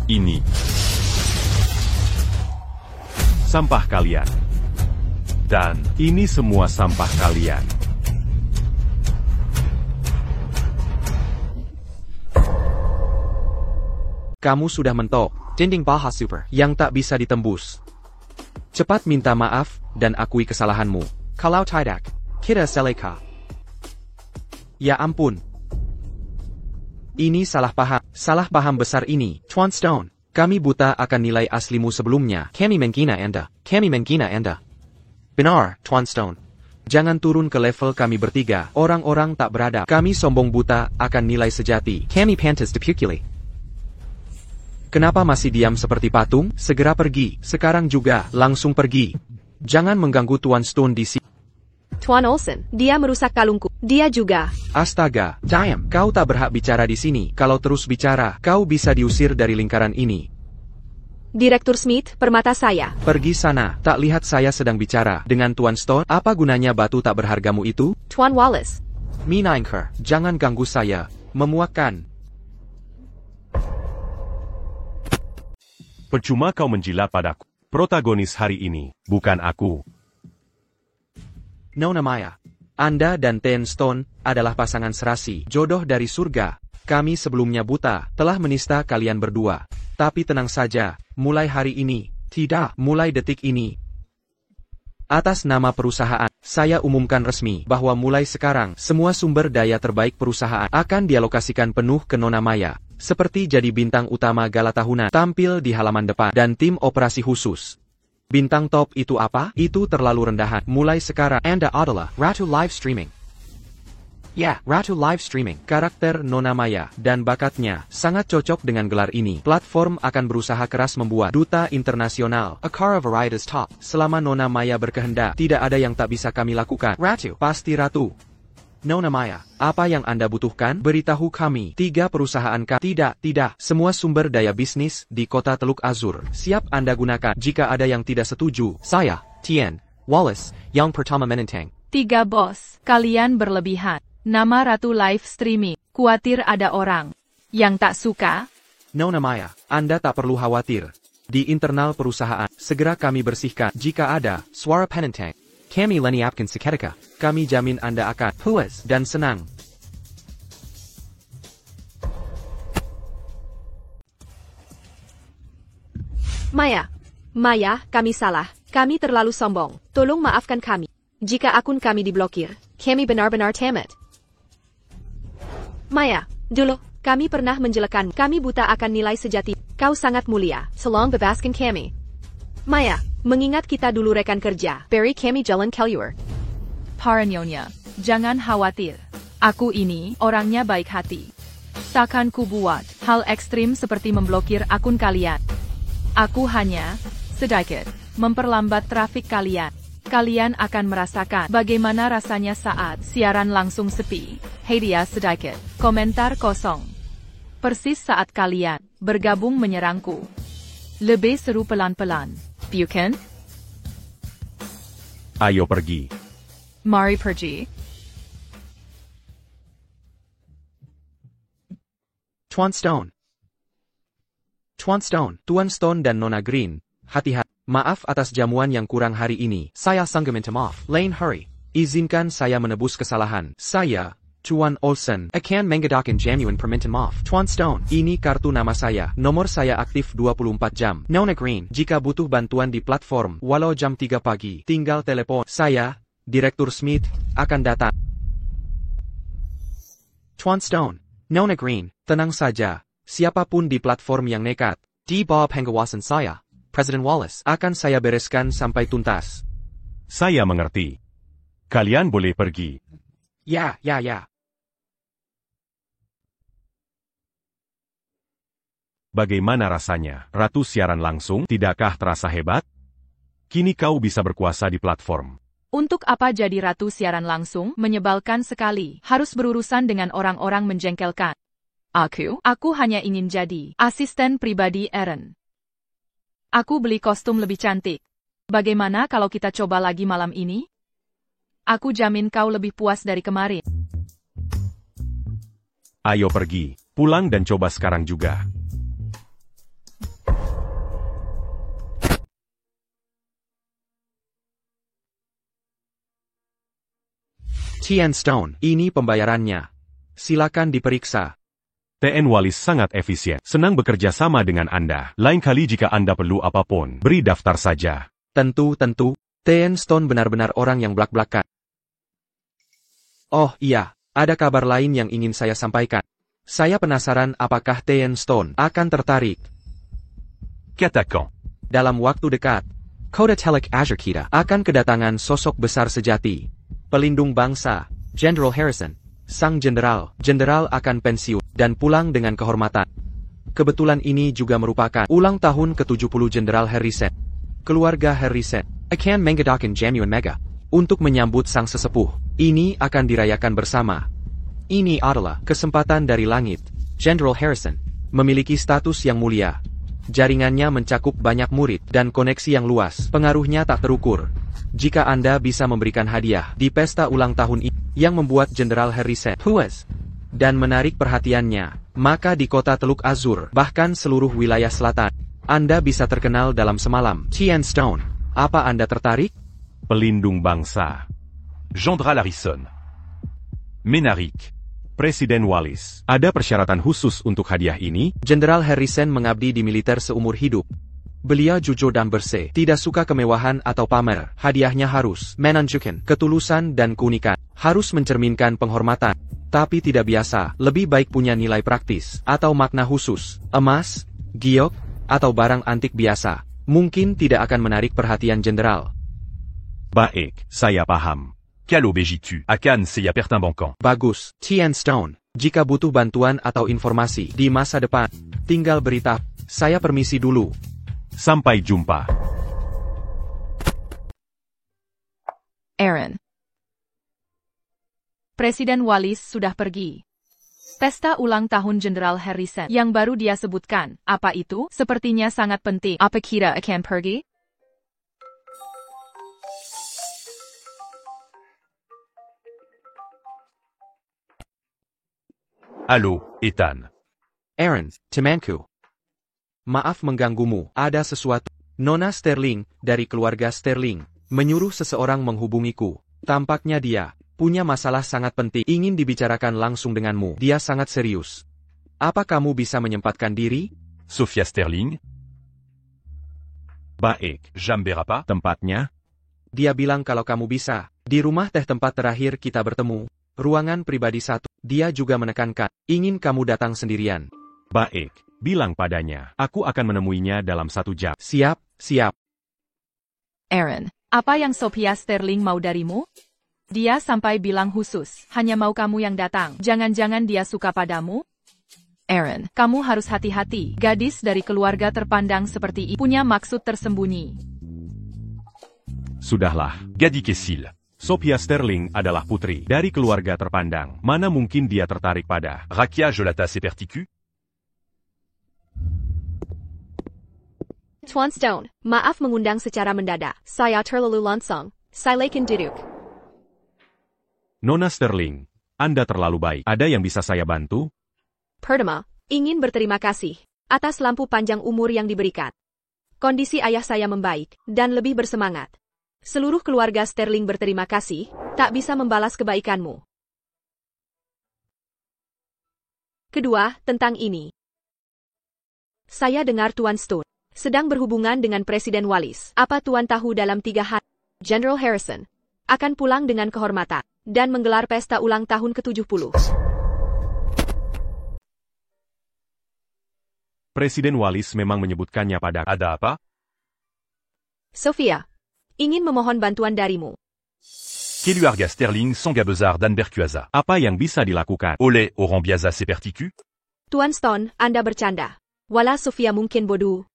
Ini. Sampah kalian. Dan. Ini semua sampah kalian. Kamu sudah mentok. Dinding paha super yang tak bisa ditembus. Cepat minta maaf dan akui kesalahanmu. Kalau tidak, kita seleka. Ya ampun. Ini salah paham besar ini, Tuan Stone. Kami buta akan nilai aslimu sebelumnya. Kami menghina Anda. Benar, Tuan Stone. Jangan turun ke level kami bertiga. Orang-orang tak beradab. Kami sombong buta akan nilai sejati. Kami pantas dipukuli. Kenapa masih diam seperti patung? Segera pergi. Sekarang juga, langsung pergi. Jangan mengganggu Tuan Stone di sini. Tuan Olsen, dia merusak kalungku. Dia juga. Astaga, diam. Kau tak berhak bicara di sini. Kalau terus bicara, kau bisa diusir dari lingkaran ini. Direktur Smith, permata saya. Pergi sana. Tak lihat saya sedang bicara dengan Tuan Stone? Apa gunanya batu tak berhargamu itu? Tuan Wallace. Minaingker, jangan ganggu saya. Memuakkan. Percuma kau menjilat padaku. Protagonis hari ini, bukan aku. Nona Maya. Anda dan Tien Stone adalah pasangan serasi, jodoh dari surga. Kami sebelumnya buta, telah menista kalian berdua. Tapi tenang saja, mulai hari ini, tidak, mulai detik ini. Atas nama perusahaan, saya umumkan resmi bahwa mulai sekarang, semua sumber daya terbaik perusahaan akan dialokasikan penuh ke Nona Maya. Seperti jadi bintang utama gala tahunan, tampil di halaman depan, dan tim operasi khusus. Bintang top itu apa? Itu terlalu rendahan. Mulai sekarang, Anda adalah Ratu Live Streaming. Ya, Ratu live streaming. Karakter Nona Maya dan bakatnya sangat cocok dengan gelar ini. Platform akan berusaha keras membuat duta internasional. Akara Varieties Top. Selama Nona Maya berkehendak, tidak ada yang tak bisa kami lakukan. Ratu, pasti Ratu. Nona Maya, apa yang Anda butuhkan? Beritahu kami. 3 perusahaan Tidak. Semua sumber daya bisnis di kota Teluk Azur siap Anda gunakan. Jika ada yang tidak setuju, saya, Tien, Wallace, yang pertama menentang. 3 bos, kalian berlebihan. Nama Ratu live streaming. Kuatir ada orang yang tak suka? Nona Maya, Anda tak perlu khawatir. Di internal perusahaan, segera kami bersihkan. Jika ada suara penentang, kami leniapkan seketika. Kami jamin Anda akan puas dan senang. Maya, kami salah. Kami terlalu sombong. Tolong maafkan kami. Jika akun kami diblokir, kami benar-benar tamat. Maya, dulu, kami pernah menjelekan. Kami buta akan nilai sejati. Kau sangat mulia. Tolong bebaskan kami. Maya, mengingat kita dulu rekan kerja. Beri kami jalan keluar. Para nyonya, jangan khawatir. Aku ini orangnya baik hati. Takkan ku buat hal ekstrim seperti memblokir akun kalian. Aku hanya sedikit memperlambat trafik kalian. Kalian akan merasakan bagaimana rasanya saat siaran langsung sepi. Hadiah sedikit, komentar kosong. Persis saat kalian bergabung menyerangku. Lebih seru pelan-pelan, bukan? Ayo pergi. Mari pergi. Tuan Stone, Tuan Stone dan Nona Green, hati-hati. Maaf atas jamuan yang kurang hari ini. Saya sangat minta maaf. Lain hari, izinkan saya menebus kesalahan. Saya, Tuan Olsen, akan mengadakan jamuan permintaan maaf. Tuan Stone, ini kartu nama saya. Nomor saya aktif 24 jam. Nona Green, jika butuh bantuan di platform, walau jam 3 pagi, tinggal telepon. Saya, Direktur Smith, akan datang. Tuan Stone, Nona Green, tenang saja. Siapapun di platform yang nekat, di bawah pengawasan saya, Presiden Wallace, akan saya bereskan sampai tuntas. Saya mengerti. Kalian boleh pergi. Ya. Bagaimana rasanya, Ratu siaran langsung? Tidakkah terasa hebat? Kini kau bisa berkuasa di platform. Untuk apa jadi Ratu siaran langsung? Menyebalkan sekali. Harus berurusan dengan orang-orang menjengkelkan. Aku hanya ingin jadi asisten pribadi Eren. Aku beli kostum lebih cantik. Bagaimana kalau kita coba lagi malam ini? Aku jamin kau lebih puas dari kemarin. Ayo pergi, pulang dan coba sekarang juga. Tien Stone, ini pembayarannya. Silakan diperiksa. TN Wallace sangat efisien. Senang bekerja sama dengan Anda. Lain kali jika Anda perlu apapun, beri daftar saja. Tentu. Tien Stone benar-benar orang yang blak-blakan. Oh iya, ada kabar lain yang ingin saya sampaikan. Saya penasaran apakah Tien Stone akan tertarik. Katakan. Dalam waktu dekat, Kota Teluk Azur kita akan kedatangan sosok besar sejati. Pelindung bangsa, General Harrison. Sang jenderal akan pensiun dan pulang dengan kehormatan. Kebetulan ini juga merupakan ulang tahun ke-70 Jenderal Harrison. Keluarga Harrison akan mengadakan jamuan mega untuk menyambut sang sesepuh. Ini akan dirayakan bersama. Ini adalah kesempatan dari langit. General Harrison memiliki status yang mulia. Jaringannya mencakup banyak murid dan koneksi yang luas. Pengaruhnya tak terukur. Jika Anda bisa memberikan hadiah di pesta ulang tahun ini yang membuat Jenderal Harrison puas dan menarik perhatiannya, maka di kota Teluk Azur, bahkan seluruh wilayah selatan, Anda bisa terkenal dalam semalam. Tien Stone, apa Anda tertarik? Pelindung bangsa. Jenderal Harrison. Menarik. Presiden Wallace. Ada persyaratan khusus untuk hadiah ini? Jenderal Harrison mengabdi di militer seumur hidup. Beliau jujur dan bersih, tidak suka kemewahan atau pamer. Hadiahnya harus menunjukkan ketulusan dan keunikan. Harus mencerminkan penghormatan. Tapi tidak biasa, lebih baik punya nilai praktis atau makna khusus. Emas, giok, atau barang antik biasa. Mungkin tidak akan menarik perhatian jenderal. Baik, saya paham. Calo Bejitu, Akan Seya Pertimbankan. Bagus, Tian Stone. Jika butuh bantuan atau informasi di masa depan, tinggal beritahu. Saya permisi dulu. Sampai jumpa. Aaron. Presiden Wallis sudah pergi. Pesta ulang tahun Jenderal Harrison yang baru dia sebutkan, apa itu? Sepertinya sangat penting. Apa kira akan pergi? Halo, Ethan. Aaron, temanku. Maaf mengganggumu, ada sesuatu. Nona Sterling, dari keluarga Sterling, menyuruh seseorang menghubungiku. Tampaknya dia punya masalah sangat penting, ingin dibicarakan langsung denganmu. Dia sangat serius. Apa kamu bisa menyempatkan diri? Sophia Sterling. Baik. Jam berapa? Tempatnya? Dia bilang kalau kamu bisa. Di rumah teh tempat terakhir kita bertemu. Ruangan pribadi 1. Dia juga menekankan, ingin kamu datang sendirian. Baik. Bilang padanya, aku akan menemuinya dalam 1 jam. Siap, siap. Aaron, apa yang Sophia Sterling mau darimu? Dia sampai bilang khusus, hanya mau kamu yang datang. Jangan-jangan dia suka padamu? Aaron, kamu harus hati-hati. Gadis dari keluarga terpandang seperti ini punya maksud tersembunyi. Sudahlah. Gadi Kessil. Sophia Sterling adalah putri dari keluarga terpandang. Mana mungkin dia tertarik pada Rakia Jolata Sepertiku. Tuan Stone, maaf mengundang secara mendadak. Saya terlalu langsung. Silakan duduk. Nona Sterling. Anda terlalu baik. Ada yang bisa saya bantu? Pertama, ingin berterima kasih atas lampu panjang umur yang diberikan. Kondisi ayah saya membaik dan lebih bersemangat. Seluruh keluarga Sterling berterima kasih, tak bisa membalas kebaikanmu. Kedua, tentang ini. Saya dengar Tuan Stone sedang berhubungan dengan Presiden Wallis. Apa Tuan tahu dalam 3 hari, General Harrison akan pulang dengan kehormatan dan menggelar pesta ulang tahun ke-70. Presiden Wallis memang menyebutkannya pada... Ada apa? Sophia, ingin memohon bantuan darimu. Keluarga Sterling Songa Besar dan Berkuasa. Apa yang bisa dilakukan? Oleh Orang Biasa Sepertiku. Tuan Stone, Anda bercanda. Wala Sophia mungkin bodoh.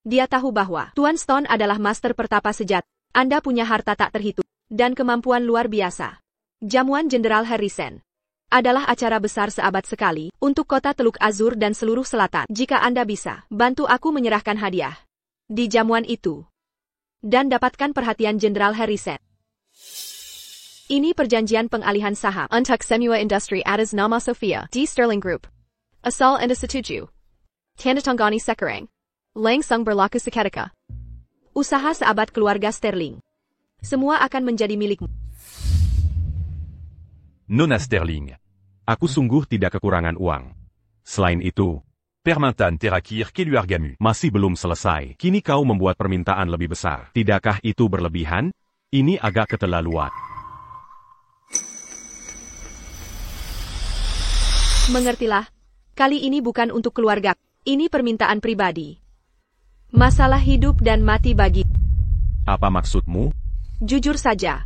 Dia tahu bahwa Tuan Stone adalah master pertapa sejati. Anda punya harta tak terhitung dan kemampuan luar biasa. Jamuan Jenderal Harrison adalah acara besar seabad sekali untuk kota Teluk Azur dan seluruh selatan. Jika Anda bisa, bantu aku menyerahkan hadiah di jamuan itu dan dapatkan perhatian Jenderal Harrison. Ini perjanjian pengalihan saham untuk semua industri atas nama Sophia di Sterling Group. Asal Anda setuju. Tanda tanggani sekarang. Langsung berlaku seketika. Usaha seabad keluarga Sterling. Semua akan menjadi milikmu. Nona Sterling. Aku sungguh tidak kekurangan uang. Selain itu, Permintaan terakhir keluargamu. masih belum selesai. Kini kau membuat permintaan lebih besar. Tidakkah itu berlebihan? Ini agak keterlaluan. Mengertilah. Kali ini bukan untuk keluarga. Ini permintaan pribadi. Masalah hidup dan mati bagi. Apa maksudmu? Jujur saja.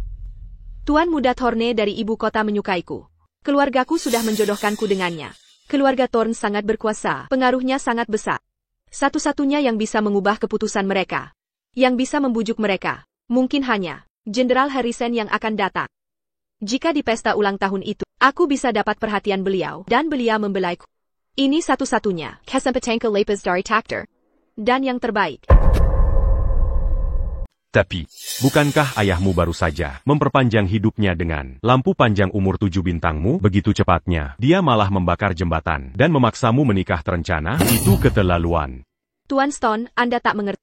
Tuan muda Thorne dari ibu kota menyukaiku. Keluargaku sudah menjodohkanku dengannya. Keluarga Thorne sangat berkuasa, pengaruhnya sangat besar. Satu-satunya yang bisa mengubah keputusan mereka, yang bisa membujuk mereka, mungkin hanya Jenderal Harrison yang akan datang. Jika di pesta ulang tahun itu, aku bisa dapat perhatian beliau, dan beliau membelaiku. Ini satu-satunya kesempatan lepas dari takdir. Dan yang terbaik. Tapi, Bukankah ayahmu baru saja memperpanjang hidupnya dengan lampu panjang umur 7 bintangmu? Begitu cepatnya, dia malah membakar jembatan dan memaksamu menikah terencana? Itu keterlaluan. Tuan Stone, Anda tak mengerti.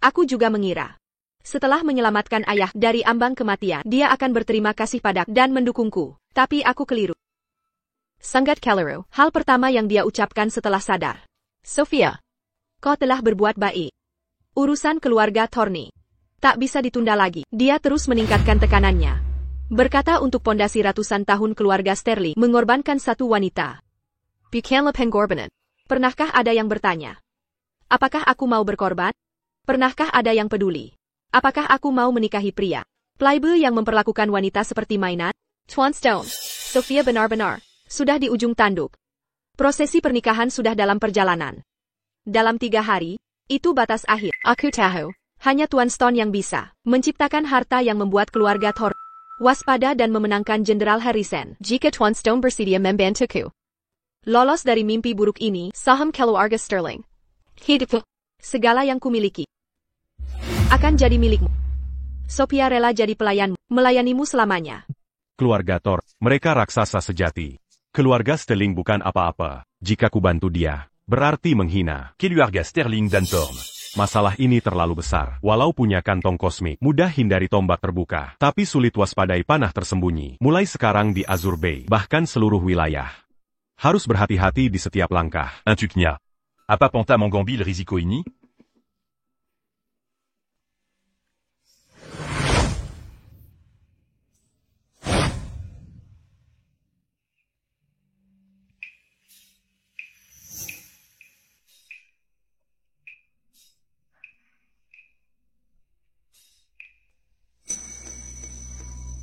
Aku juga mengira. Setelah menyelamatkan ayah dari ambang kematian, dia akan berterima kasih padaku dan mendukungku. Tapi aku keliru. Sangat keliru. Hal pertama yang dia ucapkan setelah sadar. Sophia, kau telah berbuat baik. Urusan keluarga Thorne tak bisa ditunda lagi. Dia terus meningkatkan tekanannya. Berkata untuk pondasi ratusan tahun keluarga Sterling mengorbankan satu wanita. Bukanlah pengorbanan. Pernahkah ada yang bertanya? Apakah aku mau berkorban? Pernahkah ada yang peduli? Apakah aku mau menikahi pria Playboy yang memperlakukan wanita seperti mainan? Tuan Stone, Sophia benar-benar sudah di ujung tanduk. Prosesi pernikahan sudah dalam perjalanan. Dalam 3 hari, itu batas akhir. Aku tahu, hanya Tuan Stone yang bisa menciptakan harta yang membuat keluarga Thor waspada dan memenangkan Jenderal Harrison. Jika Tuan Stone bersedia membantuku lolos dari mimpi buruk ini, saham keluarga Sterling, hidupku, segala yang kumiliki, akan jadi milikmu. Sophia rela jadi pelayanmu, melayanimu selamanya. Keluarga Thor, mereka raksasa sejati. Keluarga Sterling bukan apa-apa. Jika ku bantu dia, berarti menghina. Keluarga Sterling dan Thorn. Masalah ini terlalu besar. Walau punya kantong kosmik, mudah hindari tombak terbuka. Tapi sulit waspadai panah tersembunyi. Mulai sekarang di Azure Bay, bahkan seluruh wilayah. Harus berhati-hati di setiap langkah. Intuknia. Apapenta Mangambil Risiko ini?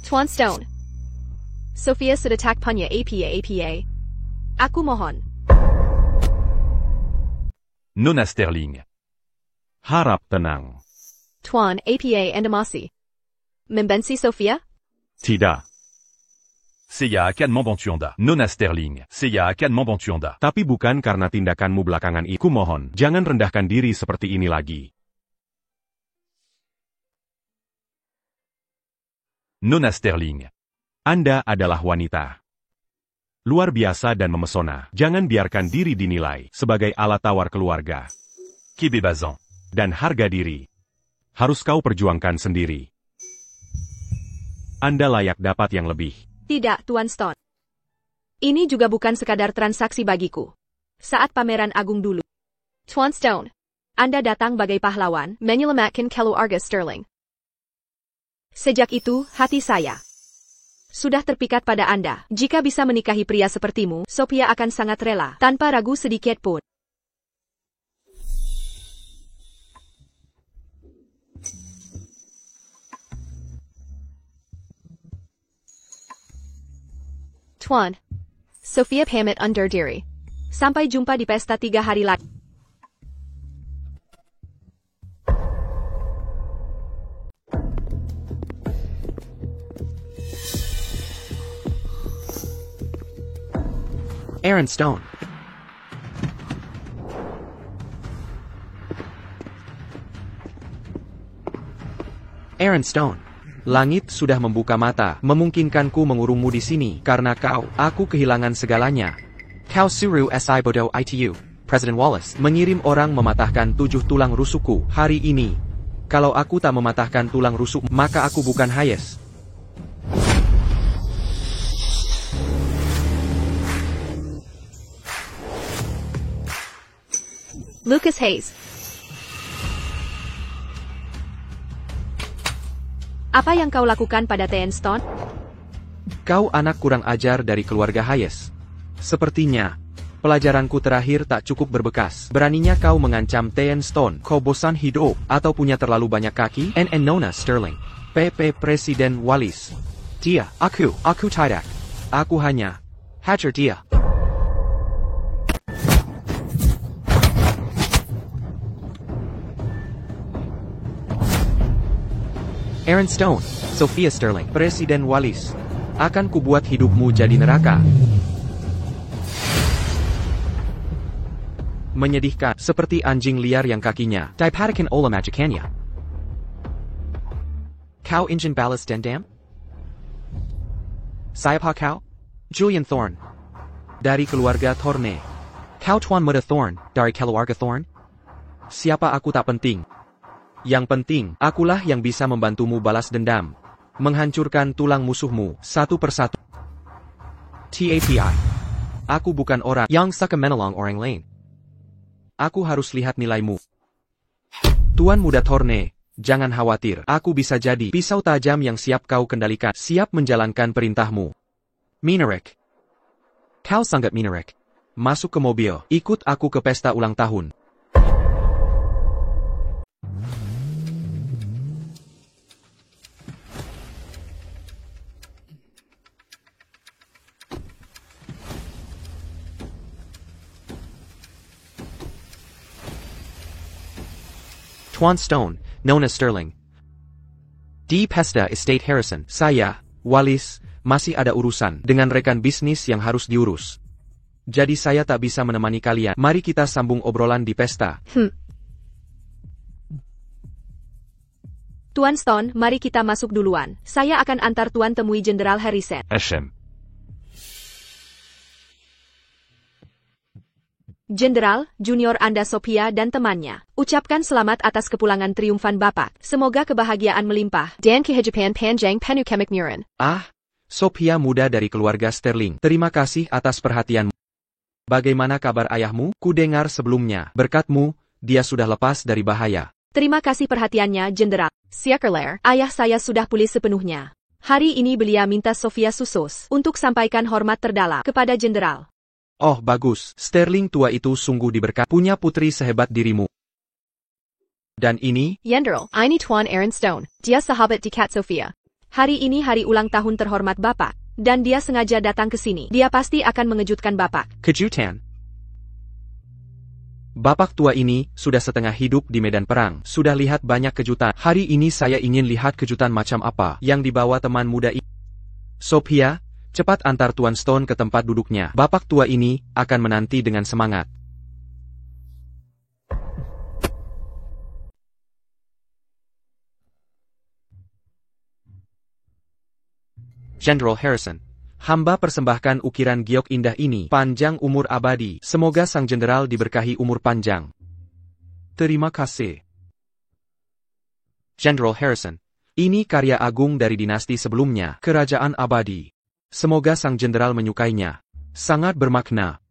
Tuan Stone, Sophia sedetak punya APA. Aku mohon. Nona Sterling. Harap tenang. Tuan APA endemasi. Membenci Sophia? Tidak. Saya akan membantu Anda. Nona Sterling. Saya akan membantu Anda. Tapi bukan karena tindakanmu belakangan itu. Mohon, jangan rendahkan diri seperti ini lagi. Nona Sterling. Anda adalah wanita luar biasa dan memesona. Jangan biarkan diri dinilai sebagai alat tawar keluarga. Kebebasan. Dan harga diri harus kau perjuangkan sendiri. Anda layak dapat yang lebih. Tidak, Tuan Stone. Ini juga bukan sekadar transaksi bagiku. Saat pameran agung dulu, Tuan Stone, Anda datang bagai pahlawan, menyelamatkan keluarga Sterling. Sejak itu, hati saya sudah terpikat pada Anda. Jika bisa menikahi pria sepertimu, Sophia akan sangat rela, tanpa ragu sedikit pun. Tuan, Sophia pamit undur diri. Sampai jumpa di pesta 3 hari lagi. Aaron Stone. Aaron Stone. Langit sudah membuka mata, memungkinkanku mengurungmu di sini, karena aku kehilangan segalanya. Kau suruh si bodoh itu. Presiden Wallace mengirim orang mematahkan 7 tulang rusukku hari ini. Kalau aku tak mematahkan tulang rusuk, maka aku bukan Hayes. Lucas Hayes. Apa yang kau lakukan pada Thean Stone? Kau anak kurang ajar dari keluarga Hayes. Sepertinya, pelajaranku terakhir tak cukup berbekas. Beraninya kau mengancam Thean Stone. Kau bosan hidup, atau punya terlalu banyak kaki? Nona Sterling. PP Presiden Wallis. Dia, aku tidak. Aku hanya hajar dia. Aaron Stone, Sophia Sterling, Presiden Wallis. Akan kubuat hidupmu jadi neraka. Menyedihkan, seperti anjing liar yang kakinya dipadakan oleh majikannya. Kau ingin balas dendam? Siapa kau? Julian Thorne. Dari keluarga Thorne. Kau Tuan Muda Thorne, dari keluarga Thorne? Siapa aku tak penting. Yang penting, akulah yang bisa membantumu balas dendam. Menghancurkan tulang musuhmu, satu persatu. TAPI. Aku bukan orang yang suka menolong orang lain. Aku harus lihat nilaimu. Tuan Muda Thorne, jangan khawatir. Aku bisa jadi pisau tajam yang siap kau kendalikan. Siap menjalankan perintahmu. Minarik. Kau sangat Minarik. Masuk ke mobil, ikut aku ke pesta ulang tahun. Tuan Stone, known as Sterling. Di Pesta Estate Harrison. Saya, Wallis, masih ada urusan dengan rekan bisnis yang harus diurus. Jadi saya tak bisa menemani kalian. Mari kita sambung obrolan di pesta. Tuan Stone, mari kita masuk duluan. Saya akan antar Tuan temui Jenderal Harrison. HM. Jenderal, junior Anda Sophia dan temannya. Ucapkan selamat atas kepulangan triumfan Bapak. Semoga kebahagiaan melimpah. Dan kehidupan panjang penuh kemakmuran. Ah, Sophia muda dari keluarga Sterling. Terima kasih atas perhatianmu. Bagaimana kabar ayahmu? Ku dengar sebelumnya, berkatmu, dia sudah lepas dari bahaya. Terima kasih perhatiannya, Jenderal. Siakerler, ayah saya sudah pulih sepenuhnya. Hari ini beliau minta Sophia Susos untuk sampaikan hormat terdalam kepada Jenderal. Oh bagus, Sterling tua itu sungguh diberkati. Punya putri sehebat dirimu. Dan ini? Jenderal, ini Tuan Aaron Stone. Dia sahabat dekat Sophia. Hari ini hari ulang tahun terhormat Bapak. Dan dia sengaja datang ke sini. Dia pasti akan mengejutkan Bapak. Kejutan. Bapak tua ini sudah setengah hidup di medan perang. Sudah lihat banyak kejutan. Hari ini saya ingin lihat kejutan macam apa yang dibawa teman muda ini. Sophia, cepat antar Tuan Stone ke tempat duduknya. Bapak tua ini akan menanti dengan semangat. General Harrison, hamba persembahkan ukiran giok indah ini, panjang umur abadi. Semoga sang jenderal diberkahi umur panjang. Terima kasih. General Harrison, ini karya agung dari dinasti sebelumnya, kerajaan abadi. Semoga sang jenderal menyukainya. Sangat bermakna.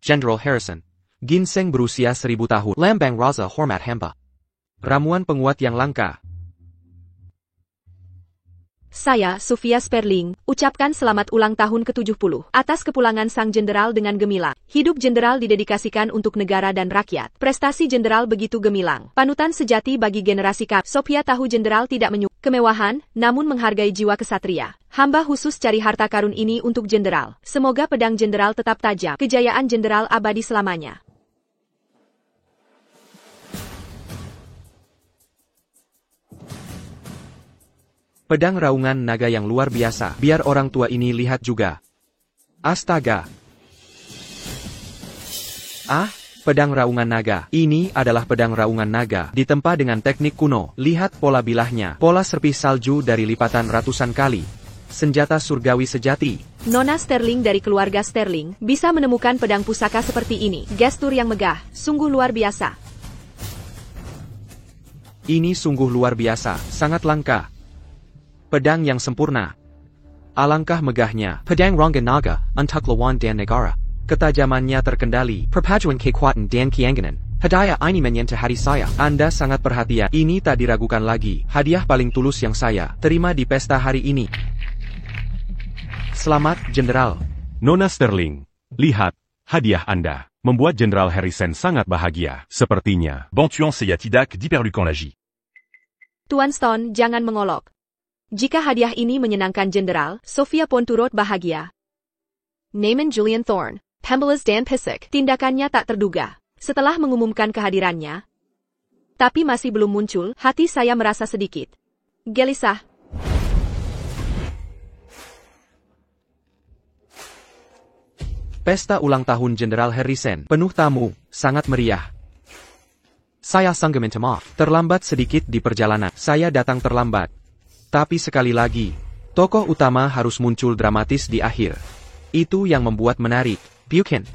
General Harrison, ginseng berusia 1000 tahun. Lambang Raza hormat hamba. Ramuan penguat yang langka. Saya, Sophia Sterling, ucapkan selamat ulang tahun ke-70 atas kepulangan sang jenderal dengan gemilang. Hidup jenderal didedikasikan untuk negara dan rakyat. Prestasi jenderal begitu gemilang. Panutan sejati bagi generasi kap. Sophia tahu jenderal tidak menyukai kemewahan, namun menghargai jiwa kesatria. Hamba khusus cari harta karun ini untuk jenderal. Semoga pedang jenderal tetap tajam. Kejayaan jenderal abadi selamanya. Pedang raungan naga yang luar biasa. Biar orang tua ini lihat juga. Astaga. Ah, pedang raungan naga. Ini adalah pedang raungan naga. Ditempa dengan teknik kuno. Lihat pola bilahnya. Pola serpih salju dari lipatan ratusan kali. Senjata surgawi sejati. Nona Sterling dari keluarga Sterling bisa menemukan pedang pusaka seperti ini. Gestur yang megah, sungguh luar biasa. Ini sungguh luar biasa, sangat langka. Pedang yang sempurna. Alangkah megahnya. Pedang Rangga Naga, untuk lawan dan negara. Ketajamannya terkendali. Perpaduan kekuatan dan keanggenan. Hadiah ini menyentuh hati saya. Anda sangat perhatian. Ini tak diragukan lagi. Hadiah paling tulus yang saya terima di pesta hari ini. Selamat, Jenderal. Nona Sterling, lihat, hadiah Anda. Membuat Jenderal Harrison sangat bahagia. Sepertinya. Bon tuan Seyatidak d'Hyperlucan Lagi. Tuan Stone, jangan mengolok. Jika hadiah ini menyenangkan jenderal, Sophia pun turut bahagia. Naaman Julian Thorne, Pembelas dan Pisik, tindakannya tak terduga. Setelah mengumumkan kehadirannya, tapi masih belum muncul, hati saya merasa sedikit gelisah. Pesta ulang tahun Jenderal Harrison, penuh tamu, sangat meriah. Saya sangat minta maaf, terlambat sedikit di perjalanan. Saya datang terlambat. Tapi sekali lagi, tokoh utama harus muncul dramatis di akhir. Itu yang membuat menarik. Bukan.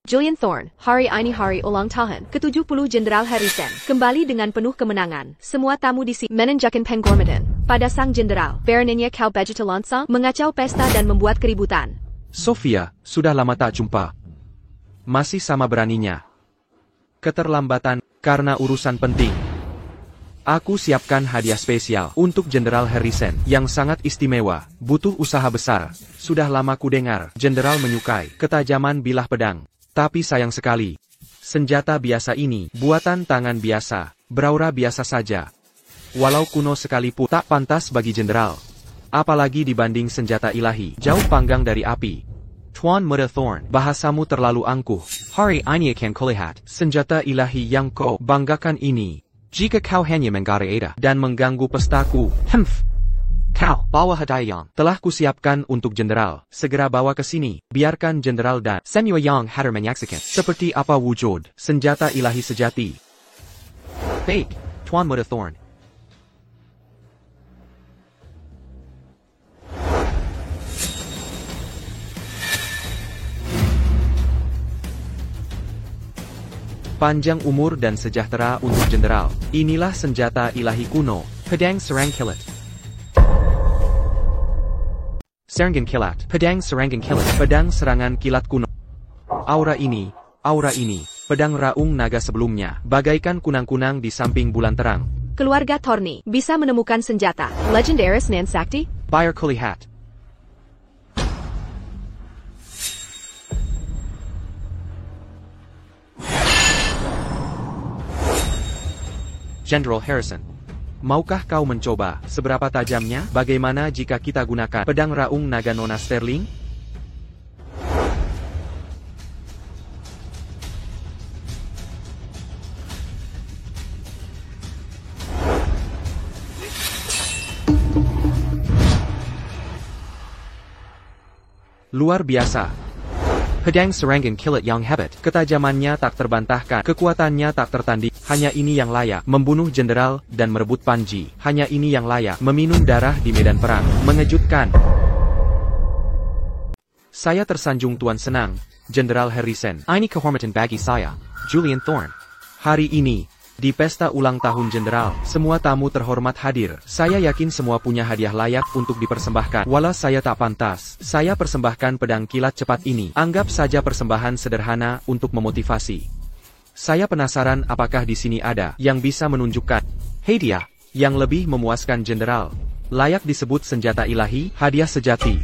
Julian Thorne, hari ini hari ulang tahun ke-70 Jenderal Harrison. Kembali dengan penuh kemenangan. Semua tamu di sini menunjukkan penghormatan pada sang jenderal. Baronnya Kau Begitu langsung mengacau pesta dan membuat keributan. Sophia, sudah lama tak jumpa. Masih sama beraninya. Keterlambatan karena urusan penting. Aku siapkan hadiah spesial untuk Jenderal Harrison yang sangat istimewa, butuh usaha besar. Sudah lama ku dengar, Jenderal menyukai ketajaman bilah pedang. Tapi sayang sekali, senjata biasa ini, buatan tangan biasa, beraura biasa saja. Walau kuno sekalipun tak pantas bagi Jenderal. Apalagi dibanding senjata ilahi, jauh panggang dari api. Tuan Muda Thorn, bahasamu terlalu angkuh. Hari ini akan kulihat senjata ilahi yang kau banggakan ini. Jika kau hanya menggairah dan mengganggu pestaku, kau bawa hadiah yang telah kusiapkan untuk jenderal. Segera bawa ke sini. Biarkan jenderal dan semua yang hadir menyaksikan seperti apa wujud senjata ilahi sejati. Baik, Tuan Muda Thorn. Panjang umur dan sejahtera untuk jenderal. Inilah senjata ilahi kuno, Pedang Serang Kilat. Serangan Kilat, Pedang Serangan Kilat, pedang serangan kilat kuno. Aura ini, pedang raung naga sebelumnya, bagaikan kunang-kunang di samping bulan terang. Keluarga Thorny bisa menemukan senjata legendaris nan sakti? Bayar kulihat. General Harrison, maukah kau mencoba seberapa tajamnya? Bagaimana jika kita gunakan pedang raung naga Nona Sterling? Luar biasa. Pedang Serangan Kilat yang hebat, ketajamannya tak terbantahkan, kekuatannya tak tertanding. Hanya ini yang layak membunuh jenderal dan merebut Panji. Hanya ini yang layak meminum darah di medan perang. Mengejutkan. Saya tersanjung Tuan Senang, Jenderal Harrison. Ini kehormatan bagi saya, Julian Thorn. Hari ini, di pesta ulang tahun jenderal, semua tamu terhormat hadir. Saya yakin semua punya hadiah layak untuk dipersembahkan. Walau saya tak pantas, saya persembahkan pedang kilat cepat ini. Anggap saja persembahan sederhana untuk memotivasi. Saya penasaran apakah di sini ada yang bisa menunjukkan hadiah yang lebih memuaskan jenderal. Layak disebut senjata ilahi, hadiah sejati.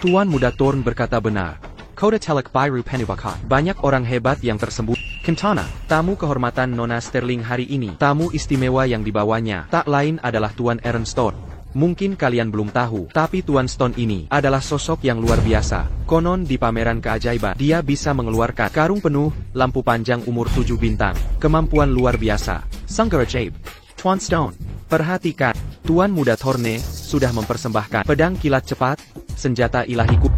Tuan Muda Thorn berkata benar. Koda Telek Biru Penubakat. Banyak orang hebat yang tersembunyi. Kentana, tamu kehormatan Nona Sterling hari ini. Tamu istimewa yang dibawanya tak lain adalah Tuan Aaron Stone. Mungkin kalian belum tahu, tapi Tuan Stone ini adalah sosok yang luar biasa. Konon di pameran keajaiban, dia bisa mengeluarkan karung penuh, lampu panjang umur 7 bintang. Kemampuan luar biasa. Sanggar ajaib. Tuan Stone, perhatikan, Tuan Muda Thorne sudah mempersembahkan pedang kilat cepat, senjata ilahiku.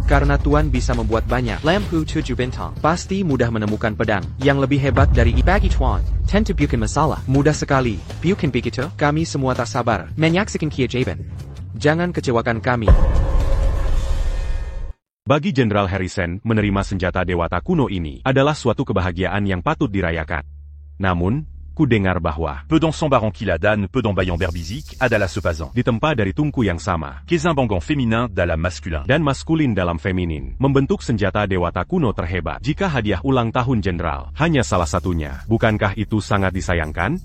Karena Tuan bisa membuat banyak lampu 7 bintang, pasti mudah menemukan pedang yang lebih hebat dari bagi Tuan. Tentu bukan masalah, mudah sekali. Bukan begitu? Kami semua tak sabar menyaksikan keajaiban. Jangan kecewakan kami. Bagi Jenderal Harrison, menerima senjata dewata kuno ini adalah suatu kebahagiaan yang patut dirayakan. Namun, ku dengar bahwa Peu dans son baron Kiladan, peu dans Bayan Berbizik, adalah sepazan. ditempa dari tungku yang sama, Kezimbangan féminin dalam masculin. dan maskulin dalam feminin, membentuk senjata dewata kuno terhebat. Jika hadiah ulang tahun jenderal hanya salah satunya, bukankah itu sangat disayangkan?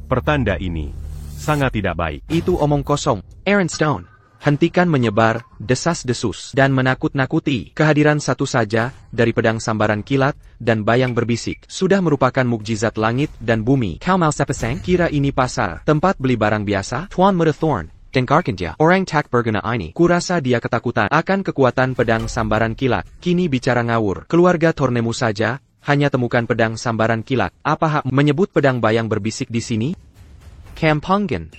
Pertanda ini sangat tidak baik. Itu omong kosong. Aaron Stone, hentikan menyebar, desas-desus, dan menakut-nakuti. Kehadiran satu saja, dari pedang sambaran kilat, dan bayang berbisik, sudah merupakan mukjizat langit dan bumi. Kau mau sepasang? Kira ini pasar, tempat beli barang biasa? Tuan Muda Thorn, dengarkan dia. Orang tak berguna ini. Kurasa dia ketakutan akan kekuatan pedang sambaran kilat. Kini bicara ngawur. Keluarga Thornemu saja, hanya temukan pedang sambaran kilat. Apa hak menyebut pedang bayang berbisik di sini? Kampangan.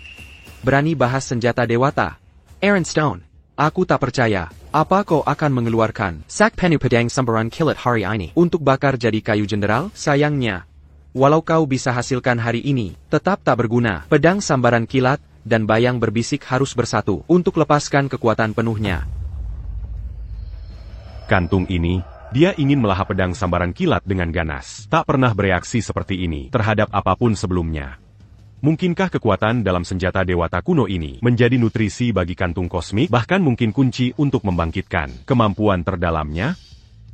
Berani bahas senjata dewata. Aaron Stone, aku tak percaya. Apa kau akan mengeluarkan sak penu pedang sambaran kilat hari ini untuk bakar jadi kayu jenderal? Sayangnya, walau kau bisa hasilkan hari ini, tetap tak berguna. Pedang sambaran kilat dan bayang berbisik harus bersatu untuk lepaskan kekuatan penuhnya. Kantung ini, dia ingin melahap pedang sambaran kilat dengan ganas. Tak pernah bereaksi seperti ini terhadap apapun sebelumnya. Mungkinkah kekuatan dalam senjata dewata kuno ini menjadi nutrisi bagi kantung kosmik, bahkan mungkin kunci untuk membangkitkan kemampuan terdalamnya?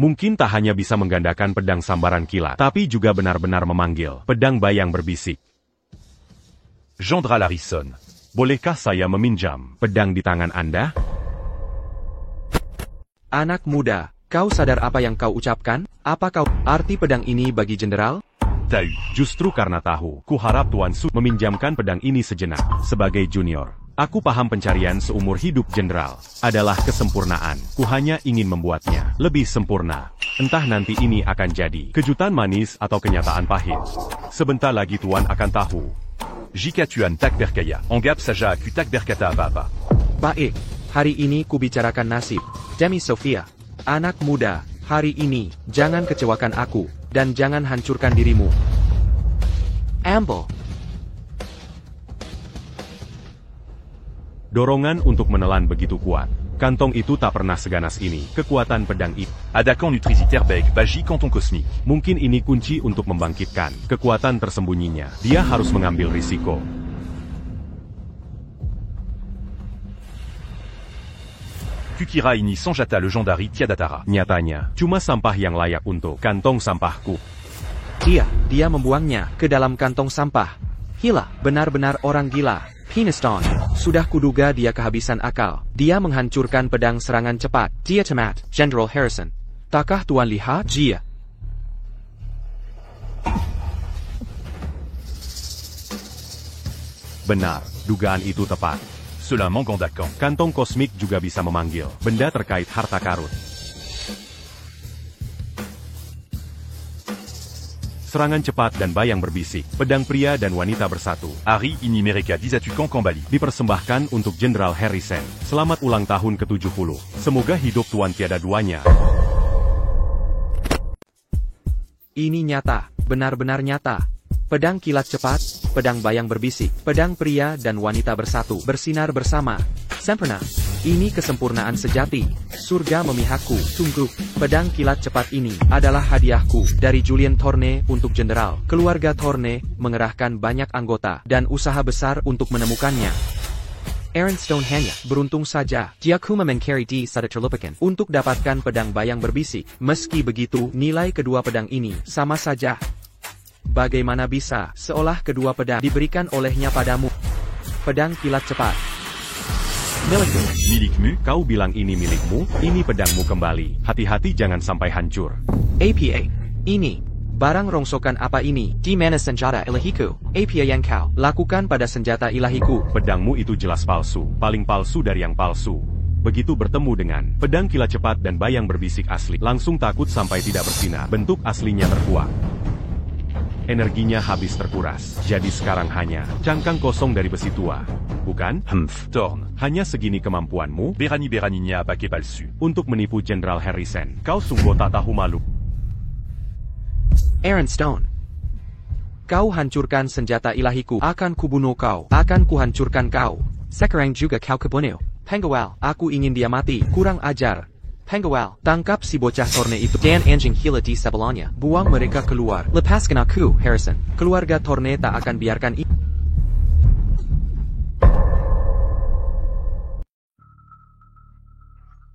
Mungkin tak hanya bisa menggandakan pedang sambaran kilat, tapi juga benar-benar memanggil pedang bayang berbisik. Jenderal Harrison, Bolehkah saya meminjam pedang di tangan Anda? Anak muda, kau sadar apa yang kau ucapkan? Apa kau arti pedang ini bagi jenderal? Tahu. Justru karena tahu, ku harap Tuan Su meminjamkan pedang ini sejenak, sebagai junior. Aku paham pencarian seumur hidup Jenderal adalah kesempurnaan. Ku hanya ingin membuatnya lebih sempurna. Entah nanti ini akan jadi kejutan manis atau kenyataan pahit. Sebentar lagi Tuan akan tahu. Jika Tuan tak berkaya, anggap saja aku tak berkata apa-apa. Baik, hari ini ku bicarakan nasib. Demi Sophia, anak muda, hari ini, jangan kecewakan aku, dan jangan hancurkan dirimu. Amble. Dorongan untuk menelan begitu kuat. Kantong itu tak pernah seganas ini. Kekuatan pedang itu. Adakan Nutriziter Beg, Bagi Kanton Kosmik. Mungkin ini kunci untuk membangkitkan kekuatan tersembunyinya. Dia harus mengambil risiko. Kukira ini Sanjata Legendary Tiadatara. Nyatanya, cuma sampah yang layak untuk kantong sampahku. Dia membuangnya ke dalam kantong sampah. Gila, benar-benar orang gila. Piniston. Sudah kuduga dia kehabisan akal. Dia menghancurkan pedang serangan cepat. Dia temat, General Harrison. Takkah Tuan lihat? Dia. Benar, dugaan itu tepat. Cela m'engandakan. Kantong kosmik juga bisa memanggil benda terkait harta karun. Serangan cepat dan bayang berbisik, pedang pria dan wanita bersatu. Hari ini mereka disatukan kembali. Dipersembahkan untuk Jenderal Harrison. Selamat ulang tahun ke-70. Semoga hidup Tuan tiada duanya. Ini nyata, benar-benar nyata. Pedang kilat cepat, pedang bayang berbisik, pedang pria dan wanita bersatu, bersinar bersama. Sempurna. Ini kesempurnaan sejati. Surga memihakku. Tunggu. Pedang kilat cepat ini adalah hadiahku dari Julian Thorne untuk Jenderal. Keluarga Thorne mengerahkan banyak anggota dan usaha besar untuk menemukannya. Aaron Stone hanya beruntung saja. Dia cuma mencari di sada terlupakan untuk dapatkan pedang bayang berbisik. Meski begitu, nilai kedua pedang ini sama saja. Bagaimana bisa seolah kedua pedang diberikan olehnya padamu? Pedang kilat cepat. Milikmu? Kau bilang ini milikmu? Ini pedangmu kembali. Hati-hati jangan sampai hancur. APA. Ini. Barang rongsokan apa ini? Di mana senjata ilahiku? APA yang kau lakukan pada senjata ilahiku. Pedangmu itu jelas palsu. Paling palsu dari yang palsu. Begitu bertemu dengan pedang kilat cepat dan bayang berbisik asli. Langsung takut sampai tidak bersinar. Bentuk aslinya terkuak. Energinya habis terkuras. Jadi sekarang hanya cangkang kosong dari besi tua. Bukan? Thorne. Hanya segini kemampuanmu? Berani-beraninya pakai palsu. Untuk menipu Jenderal Harrison. Kau sungguh tak tahu malu. Aaron Stone. Kau hancurkan senjata ilahiku. Akan kubunuh kau. Akan kuhancurkan kau. Sekarang juga kau kebunuh. Penguel. Aku ingin dia mati. Kurang ajar. Penguel, tangkap si bocah Thorne itu dan anjing gila di sebelahnya. Buang mereka keluar. Lepaskan aku, Harrison. Keluarga Thorne tak akan biarkan ini.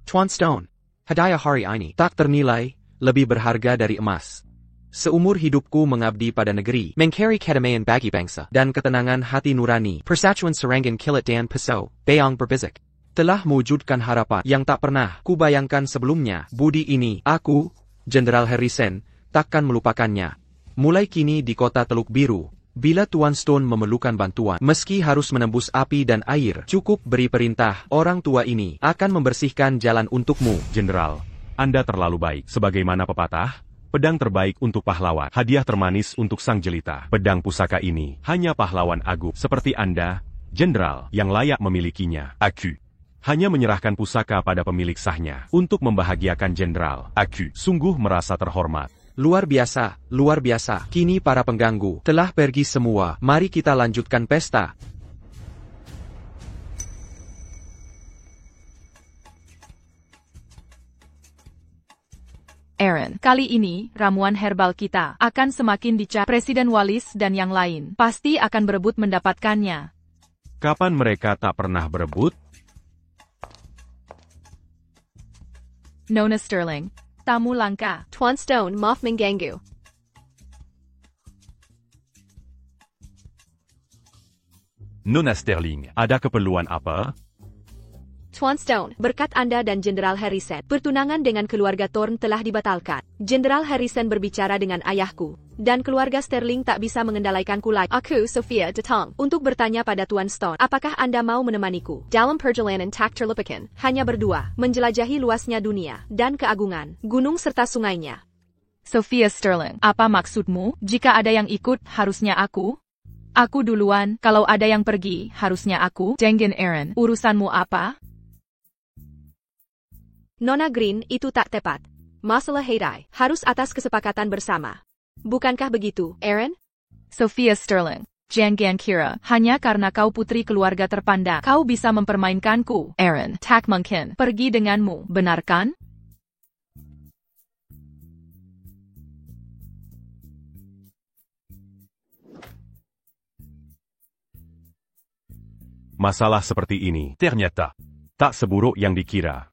Tuan Stone, hadiah hari ini tak ternilai, lebih berharga dari emas. Seumur hidupku mengabdi pada negeri, mencari kedamaian bagi bangsa, dan ketenangan hati nurani. Persatuan Serangan Kilat dan Pisau, Bayang berbisik. Telah mewujudkan harapan yang tak pernah kubayangkan sebelumnya. Budi ini, aku, Jenderal Harrison, takkan melupakannya. Mulai kini di kota Teluk Biru, bila Tuan Stone memerlukan bantuan, meski harus menembus api dan air, cukup beri perintah, orang tua ini akan membersihkan jalan untukmu. Jenderal, Anda terlalu baik. Sebagaimana pepatah, pedang terbaik untuk pahlawan, hadiah termanis untuk sang jelita. Pedang pusaka ini, hanya pahlawan agung seperti Anda, Jenderal, yang layak memilikinya. Aku. Hanya menyerahkan pusaka pada pemilik sahnya, untuk membahagiakan Jenderal. Aku sungguh merasa terhormat. Luar biasa, luar biasa. Kini para pengganggu telah pergi semua. Mari kita lanjutkan pesta. Aaron, kali ini, ramuan herbal kita akan semakin dicari. Presiden Wallis dan yang lain pasti akan berebut mendapatkannya. Kapan mereka tak pernah berebut? Nona Sterling, tamu langka. Tuan Stone, maaf mengganggu. Nona Sterling. Ada keperluan apa? Tuan Stone, berkat Anda dan Jenderal Harrison, pertunangan dengan keluarga Thorne telah dibatalkan. Jenderal Harrison berbicara dengan ayahku, dan keluarga Sterling tak bisa mengendalikanku lagi. Aku, Sophia datang untuk bertanya pada Tuan Stone, apakah Anda mau menemaniku dalam perjalanan tak terlupakan, hanya berdua, menjelajahi luasnya dunia, dan keagungan, gunung serta sungainya. Sophia Sterling, apa maksudmu? Jika ada yang ikut, harusnya aku? Aku duluan, kalau ada yang pergi, harusnya aku. Dengin Aaron, urusanmu apa? Nona Green, itu tak tepat. Masalah Haidai harus atas kesepakatan bersama. Bukankah begitu, Aaron? Sophia Sterling, jangan kira, hanya karena kau putri keluarga terpandang, kau bisa mempermainkanku. Aaron, tak mungkin. Pergi denganmu, benarkan? Masalah seperti ini Ternyata. tak seburuk yang dikira.